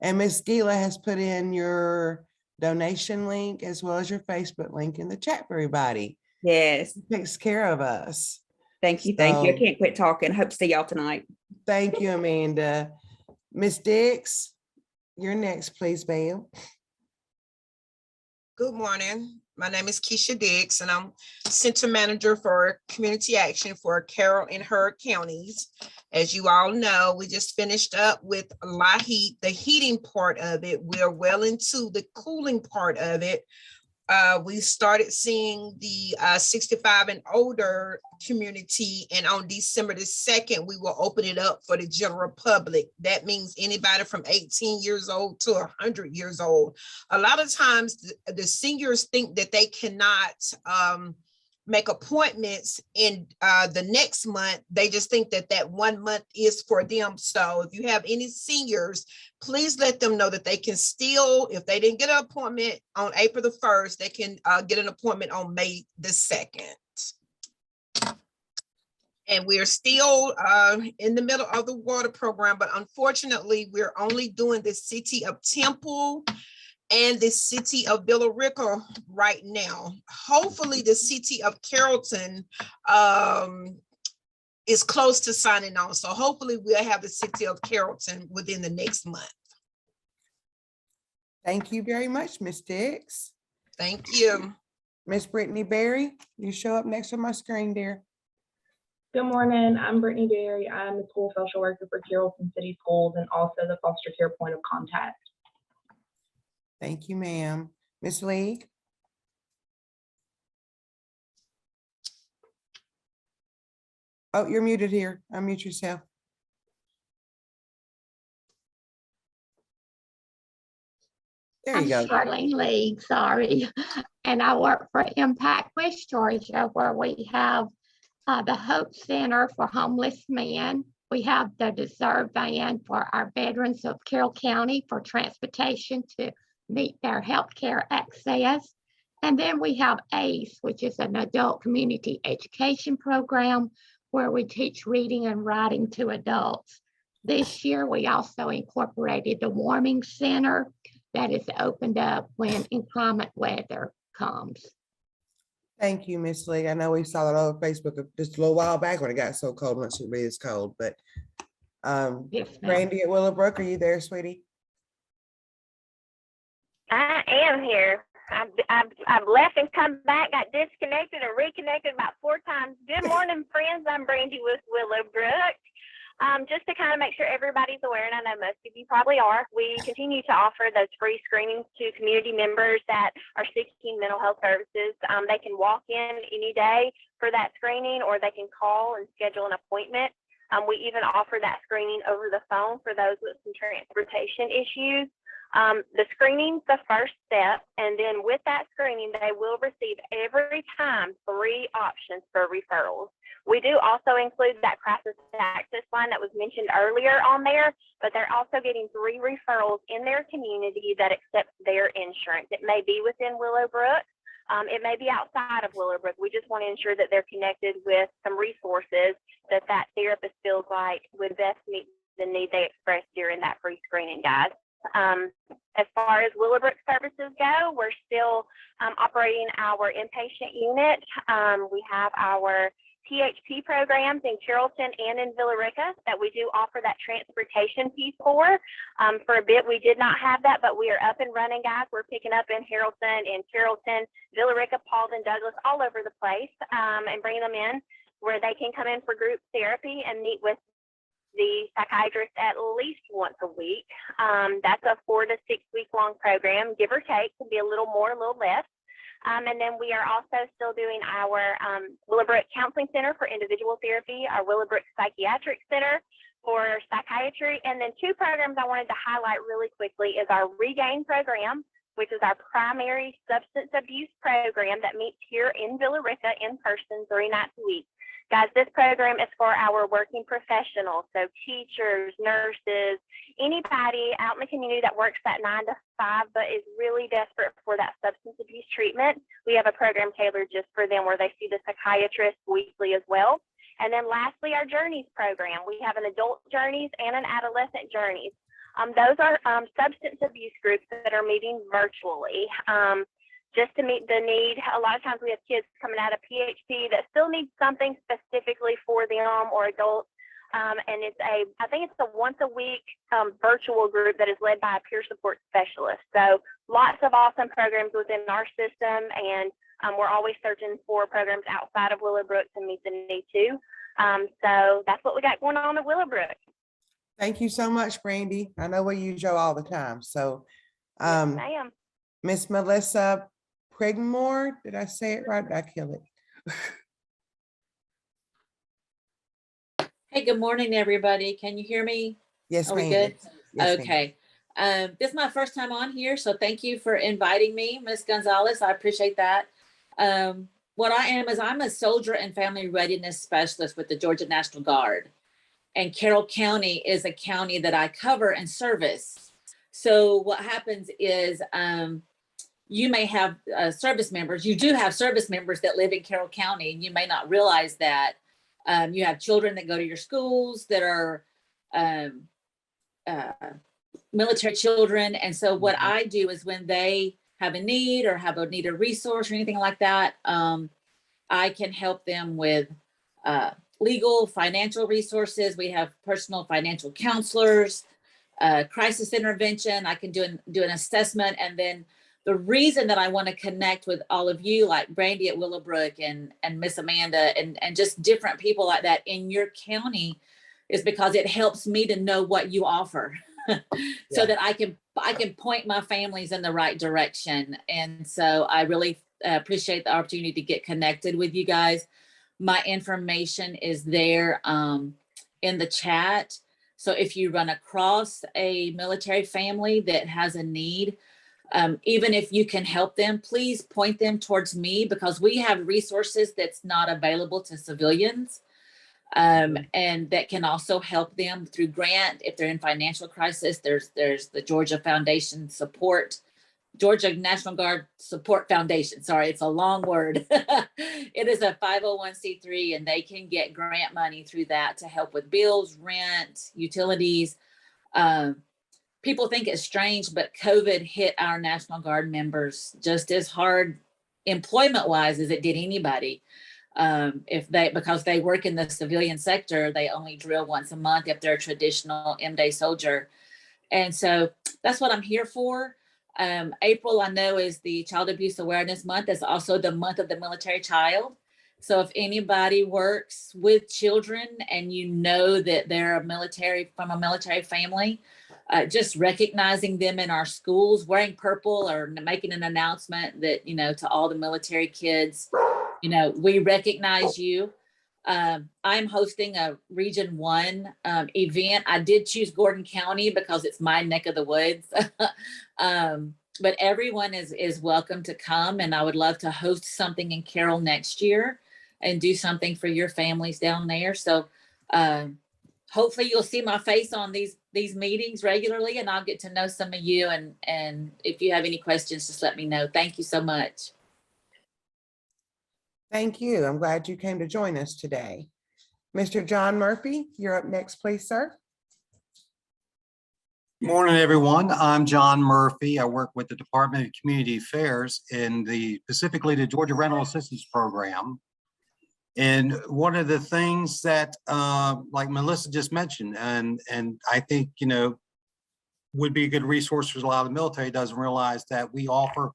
And Miss Gila has put in your donation link as well as your Facebook link in the chat for everybody. Yes. It takes care of us. Thank you. Thank you. I can't quit talking. Hope to see y'all tonight. Thank you, Amanda. Miss Dix, you're next, please, ma'am. Good morning. My name is Keisha Dix, and I'm Center Manager for Community Action for Carroll and Heard counties. As you all know, we just finished up with LIHEAP, the heating part of it. We're well into the cooling part of it. We started seeing the 65 and older community, and on December the 2nd, we will open it up for the general public. That means anybody from 18 years old to 100 years old. A lot of times the seniors think that they cannot make appointments in the next month. They just think that 1 month is for them. So if you have any seniors, please let them know that they can still, if they didn't get an appointment on April the 1st, they can get an appointment on May the 2nd. And we're still in the middle of the water program, but unfortunately, we're only doing the city of Temple and the city of Villa Rica right now. Hopefully the city of Carrollton is close to signing on. So hopefully we'll have the city of Carrollton within the next month. Thank you very much, Ms. Dix. Thank you. Miss Brittany Berry, you show up next on my screen, dear. Good morning. I'm Brittany Berry. I'm the school social worker for Carrollton City Schools and also the foster care point of contact. Thank you, ma'am. Miss Lee. Oh, you're muted here. Unmute yourself. There you go. I'm Charlene Lee, sorry. And I work for Impact West Georgia, where we have the Hope Center for homeless men. We have the Deserve van for our veterans of Carroll County for transportation to meet their healthcare access. And then we have ACE, which is an adult community education program where we teach reading and writing to adults. This year, we also incorporated the warming center that is opened up when inclement weather comes. Thank you, Miss Lee. I know we saw that on Facebook just a little while back when it got so cold. Not sure it is cold, but Yes, ma'am. Brandy at Willowbrook, are you there, sweetie? I am here. I've left and come back, got disconnected and reconnected about 4 times. Good morning, friends. I'm Brandy with Willowbrook. Just to kind of make sure everybody's aware, and I know most of you probably are, we continue to offer those free screenings to community members that are seeking mental health services. They can walk in any day for that screening, or they can call and schedule an appointment. We even offer that screening over the phone for those with some transportation issues. The screening's the first step, and then with that screening, they will receive every time 3 options for referrals. We do also include that crisis access line that was mentioned earlier on there, but they're also getting 3 referrals in their community that accepts their insurance. It may be within Willowbrook, it may be outside of Willowbrook. We just want to ensure that they're connected with some resources that that therapist feels like would best meet the need they expressed during that free screening, guys. As far as Willowbrook services go, we're still operating our inpatient unit. We have our PHP programs in Carrollton and in Villa Rica that we do offer that transportation piece for. For a bit, we did not have that, but we are up and running, guys. We're picking up in Harrelson, in Carrollton, Villa Rica, Paulding, Douglas, all over the place, and bringing them in where they can come in for group therapy and meet with the psychiatrist at least once a week. That's a 4 to 6 week long program, give or take, can be a little more, a little less. And then we are also still doing our Willowbrook Counseling Center for individual therapy, our Willowbrook Psychiatric Center for psychiatry. And then 2 programs I wanted to highlight really quickly is our Regain program, which is our primary substance abuse program that meets here in Villa Rica in person 3 nights a week. Guys, this program is for our working professionals, so teachers, nurses, anybody out in the community that works that 9 to 5 but is really desperate for that substance abuse treatment. We have a program tailored just for them where they see the psychiatrist weekly as well. And then lastly, our Journeys program. We have an adult Journeys and an adolescent Journeys. Those are substance abuse groups that are meeting virtually. Just to meet the need. A lot of times we have kids coming out of PHP that still need something specifically for them or adults. And I think it's a once a week virtual group that is led by a peer support specialist. So lots of awesome programs within our system, and we're always searching for programs outside of Willowbrook to meet the need too. So that's what we got going on at Willowbrook. Thank you so much, Brandy. I know we use you all the time. So Yes, ma'am. Miss Melissa Prigmore, did I say it right? Did I kill it? Hey, good morning, everybody. Can you hear me? Yes, Are we ma'am. good? Yes, ma'am. Okay. This is my first time on here, so thank you for inviting me, Ms. Gonzalez. I appreciate that. What I am is I'm a soldier and family readiness specialist with the Georgia National Guard. And Carroll County is a county that I cover and service. So what happens is you may have service members. You do have service members that live in Carroll County, and you may not realize that. You have children that go to your schools that are military children. And so what I do is when they have a need or need a resource or anything like that, I can help them with legal, financial resources. We have personal financial counselors, crisis intervention. I can do an assessment. And then the reason that I want to connect with all of you, like Brandy at Willowbrook and Miss Amanda and just different people like that in your county, is because it helps me to know what you offer so that I can point my families in the right direction. And so I really appreciate the opportunity to get connected with you guys. My information is there in the chat. So if you run across a military family that has a need, even if you can help them, please point them towards me, because we have resources that's not available to civilians. And that can also help them through grant. If they're in financial crisis, there's the Georgia Foundation support, Georgia National Guard Support Foundation. Sorry, it's a long word. It is a 501c3, and they can get grant money through that to help with bills, rent, utilities. People think it's strange, but COVID hit our National Guard members just as hard employment-wise as it did anybody. Because they work in the civilian sector, they only drill once a month if they're a traditional M-Day soldier. And so that's what I'm here for. April, I know, is the Child Abuse Awareness Month. It's also the month of the military child. So if anybody works with children and you know that they're from a military family, just recognizing them in our schools, wearing purple, or making an announcement that, to all the military kids, we recognize you. I'm hosting a Region 1 event. I did choose Gordon County because it's my neck of the woods. But everyone is welcome to come, and I would love to host something in Carroll next year and do something for your families down there. So hopefully you'll see my face on these meetings regularly, and I'll get to know some of you. And if you have any questions, just let me know. Thank you so much. Thank you. I'm glad you came to join us today. Mr. John Murphy, you're up next, please, sir. Morning, everyone. I'm John Murphy. I work with the Department of Community Affairs in specifically the Georgia Rental Assistance Program. And one of the things that, like Melissa just mentioned, and I think, would be a good resource for a lot of the military doesn't realize that we offer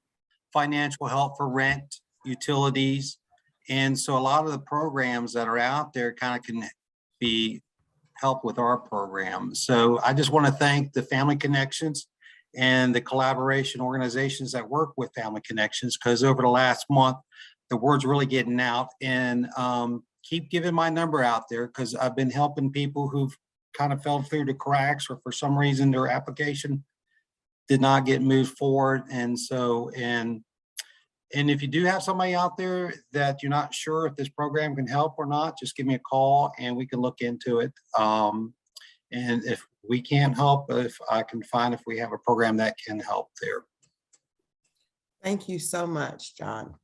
financial help for rent, utilities. And so a lot of the programs that are out there kind of can be help with our program. So I just want to thank the Family Connections and the collaboration organizations that work with Family Connections, because over the last month, the word's really getting out. And keep giving my number out there, because I've been helping people who've kind of fell through the cracks, or for some reason their application did not get moved forward. And so, and if you do have somebody out there that you're not sure if this program can help or not, just give me a call and we can look into it. And if we can't help, if we have a program that can help there. Thank you so much, John.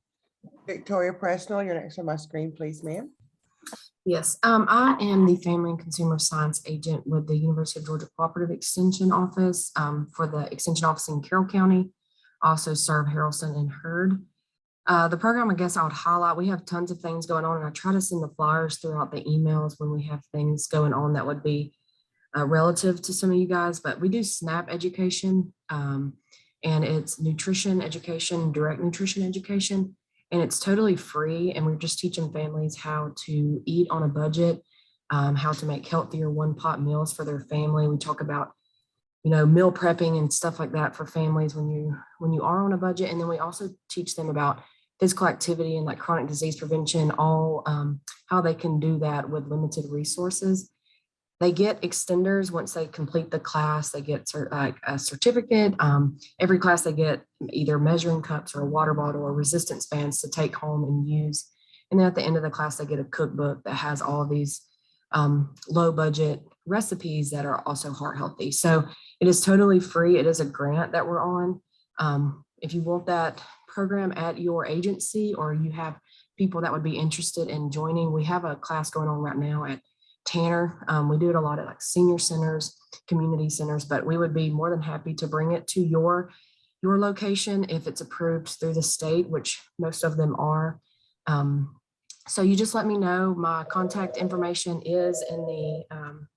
Victoria Presnell, you're next on my screen, please, ma'am. Yes, I am the Family and Consumer Science Agent with the University of Georgia Cooperative Extension Office for the Extension Office in Carroll County. I also serve Harrelson and Heard. The program, I guess I would highlight, we have tons of things going on, and I try to send the flyers throughout the emails when we have things going on that would be relative to some of you guys, but we do SNAP education, and it's nutrition education, direct nutrition education, and it's totally free. And we're just teaching families how to eat on a budget, how to make healthier one-pot meals for their family. We talk about, meal prepping and stuff like that for families when you are on a budget. And then we also teach them about physical activity and like chronic disease prevention, all how they can do that with limited resources. They get extenders once they complete the class. They get a certificate. Every class they get either measuring cups or a water bottle or resistance bands to take home and use. And then at the end of the class, they get a cookbook that has all of these low budget recipes that are also heart healthy. So it is totally free. It is a grant that we're on. If you want that program at your agency, or you have people that would be interested in joining, we have a class going on right now at Tanner. We do it a lot at like senior centers. community centers, but we would be more than happy to bring it to your location if it's approved through the state, which most of them are. So you just let me know. My contact information is in the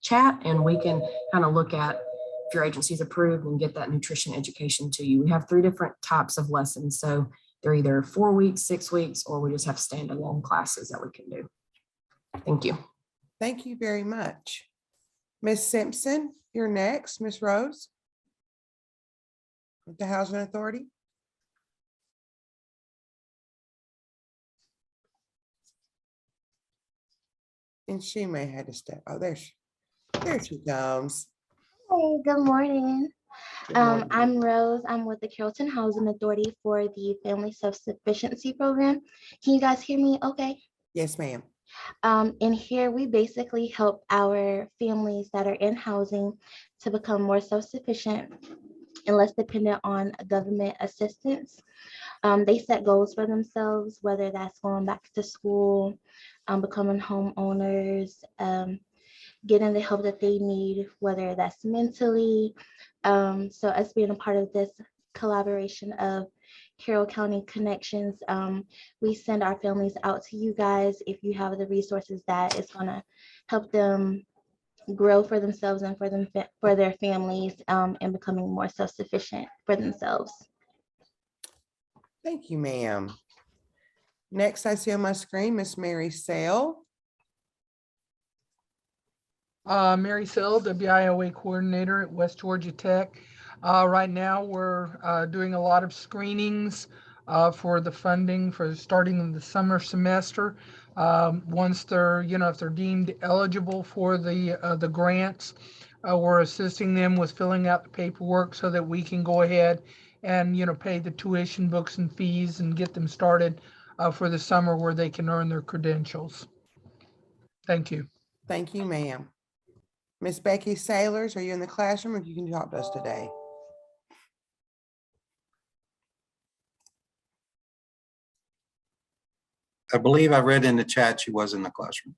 chat, and we can kind of look at if your agency's approved and get that nutrition education to you. We have 3 different types of lessons. So they're either 4 weeks, 6 weeks, or we just have standalone classes that we can do. Thank you. Thank you very much. Ms. Simpson, you're next. Ms. Rose? With the Housing Authority? And she may have to step. Oh, there she comes. Hey, good morning. Good morning. I'm Rose. I'm with the Carrollton Housing Authority for the Family Self-Sufficiency Program. Can you guys hear me okay? Yes, ma'am. In here, we basically help our families that are in housing to become more self-sufficient and less dependent on government assistance. They set goals for themselves, whether that's going back to school, becoming homeowners, getting the help that they need, whether that's mentally. So us being a part of this collaboration of Carroll County Connections, we send our families out to you guys if you have the resources that is going to help them grow for themselves and for their families, and becoming more self-sufficient for themselves. Thank you, ma'am. Next, I see on my screen, Miss Mary Sale. Mary Sell, WIOA coordinator at West Georgia Tech. Right now, we're doing a lot of screenings for the funding for starting the summer semester. Once they're, if they're deemed eligible for the grants, we're assisting them with filling out the paperwork so that we can go ahead and, pay the tuition, books, and fees and get them started for the summer where they can earn their credentials. Thank you. Thank you, ma'am. Miss Becky Sailors, are you in the classroom or you can talk to us today? I believe I read in the chat she was in the classroom.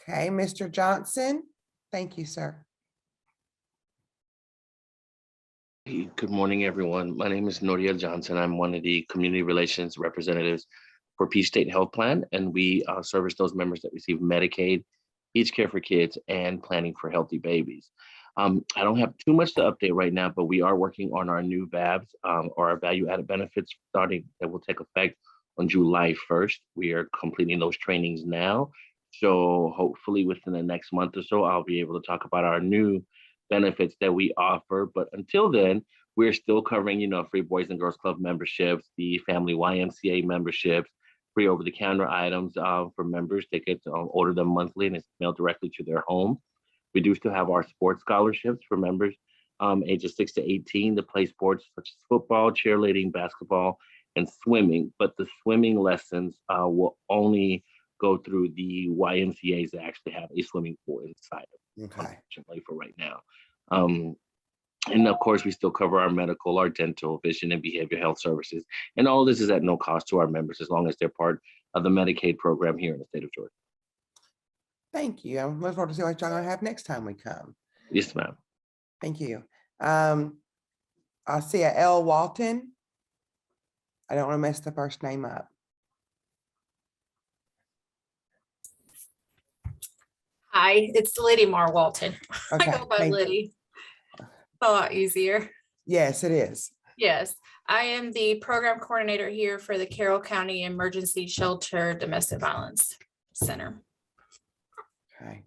Okay, Mr. Johnson. Thank you, sir. Good morning, everyone. My name is Noriel Johnson. I'm one of the community relations representatives for Peace State Health Plan, and we service those members that receive Medicaid, Each Care for Kids, and Planning for Healthy Babies. I don't have too much to update right now, but we are working on our new VABs, or our value-added benefits that will take effect on July 1st. We are completing those trainings now. So hopefully within the next month or so, I'll be able to talk about our new benefits that we offer. But until then, we're still covering, free Boys and Girls Club memberships, the family YMCA memberships, free over-the-counter items for members. They get to order them monthly and it's mailed directly to their home. We do still have our sports scholarships for members ages 6 to 18 to play sports such as football, cheerleading, basketball, and swimming. But the swimming lessons will only go through the YMCAs that actually have a swimming pool inside of it, unfortunately, for right now. And of course, we still cover our medical, our dental, vision, and behavioral health services. And all this is at no cost to our members as long as they're part of the Medicaid program here in the state of Georgia. Thank you. I'm looking forward to see what y'all gonna have next time we come. Yes, ma'am. Thank you. I see a L. Walton. I don't want to mess the first name up. Hi, it's Liddy Mar Walton. Okay, I go by thank you. Liddy. A lot easier. Yes, it is. Yes, I am the program coordinator here for the Carroll County Emergency Shelter Domestic Violence Center. Okay.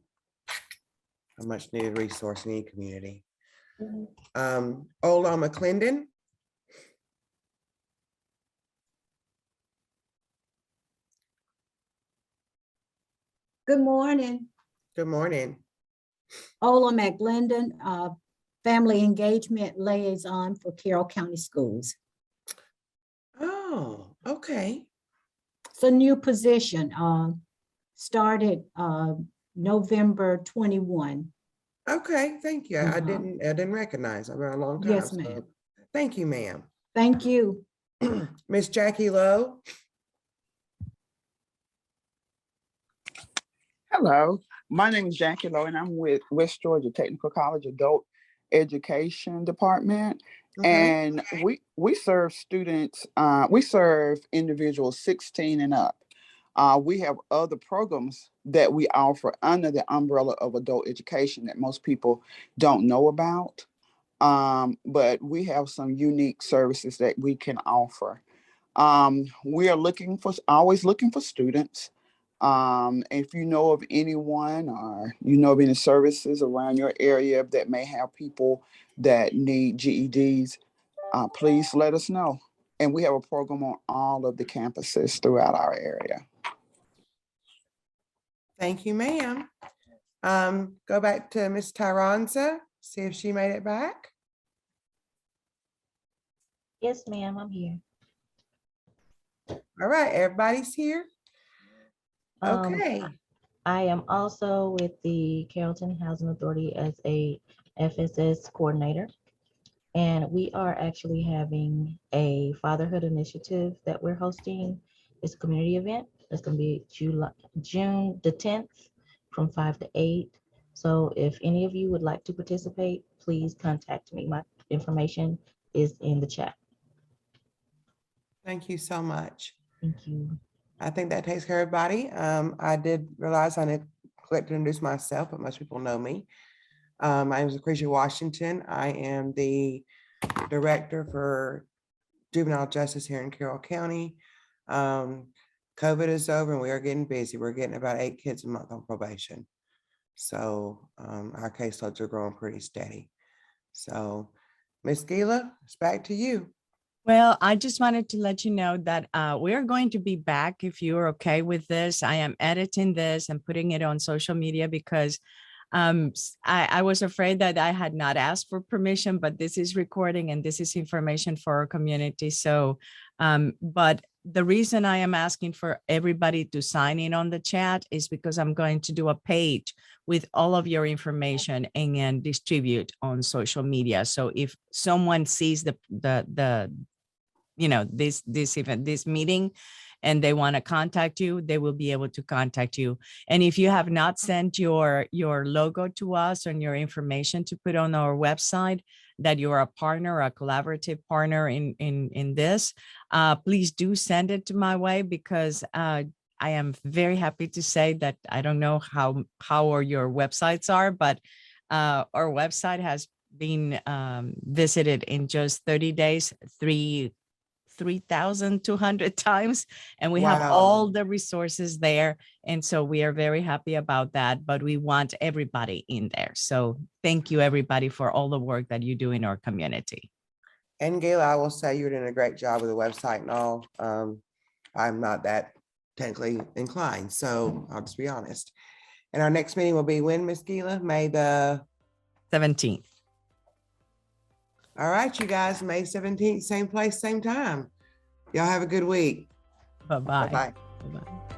A much needed resource in any community. Mhm. Ola McClendon. Good morning. Good morning. Ola McGlendon, Family Engagement Liaison for Carroll County Schools. Oh, okay. It's a new position, started November 21. Okay, thank you. I didn't recognize. I've been a long time. Yes, so ma'am. Thank you, ma'am. Thank you. Miss Jackie Lowe. Hello, My name is Jackie Lowe, and I'm with West Georgia Technical College Adult Education Department. And we serve students, we serve individuals 16 and up. We have other programs that we offer under the umbrella of adult education that most people don't know about. But we have some unique services that we can offer. We are always looking for students. If you know of anyone or you know of any services around your area that may have people that need GEDs, please let us know. And we have a program on all of the campuses throughout our area. Thank you, ma'am. Go back to Miss Tyronza, see if she made it back. Yes, ma'am, I'm here. All right, everybody's here. Okay. I am also with the Carrollton Housing Authority as a FSS coordinator. And we are actually having a fatherhood initiative that we're hosting. It's a community event. It's going to be June the 10th from 5 to 8. So if any of you would like to participate, please contact me. My information is in the chat. Thank you so much. Thank you. I think that takes care of everybody. I did realize I neglected to introduce myself, but most people know me. My name is Lucretia Washington. I am the Director for Juvenile Justice here in Carroll County. COVID is over and we are getting busy. We're getting about 8 kids a month on probation. So our caseloads are growing pretty steady. So Ms. Gila, it's back to you. Well, I just wanted to let you know that we are going to be back if you're okay with this. I am editing this and putting it on social media because I was afraid that I had not asked for permission, but this is recording and this is information for our community. So, but the reason I am asking for everybody to sign in on the chat is because I'm going to do a page with all of your information and distribute on social media. So if someone sees this event, this meeting, and they want to contact you, they will be able to contact you. And if you have not sent your logo to us and your information to put on our website, that you're a partner, a collaborative partner in this, please do send it to my way because I am very happy to say that I don't know how your websites are, but our website has been visited in just 30 days, 3,200 times, and we have all the resources there. And so we are very happy about that, but we want everybody in there. So thank you everybody for all the work that you do in our community. And Gail, I will say you're doing a great job with the website and all. I'm not that technically inclined, so I'll just be honest. And our next meeting will be when, Miss Gila? May the 17th. All right, you guys, May 17th, same place, same time. Y'all have a good week. Bye-bye. Bye-bye. Bye-bye.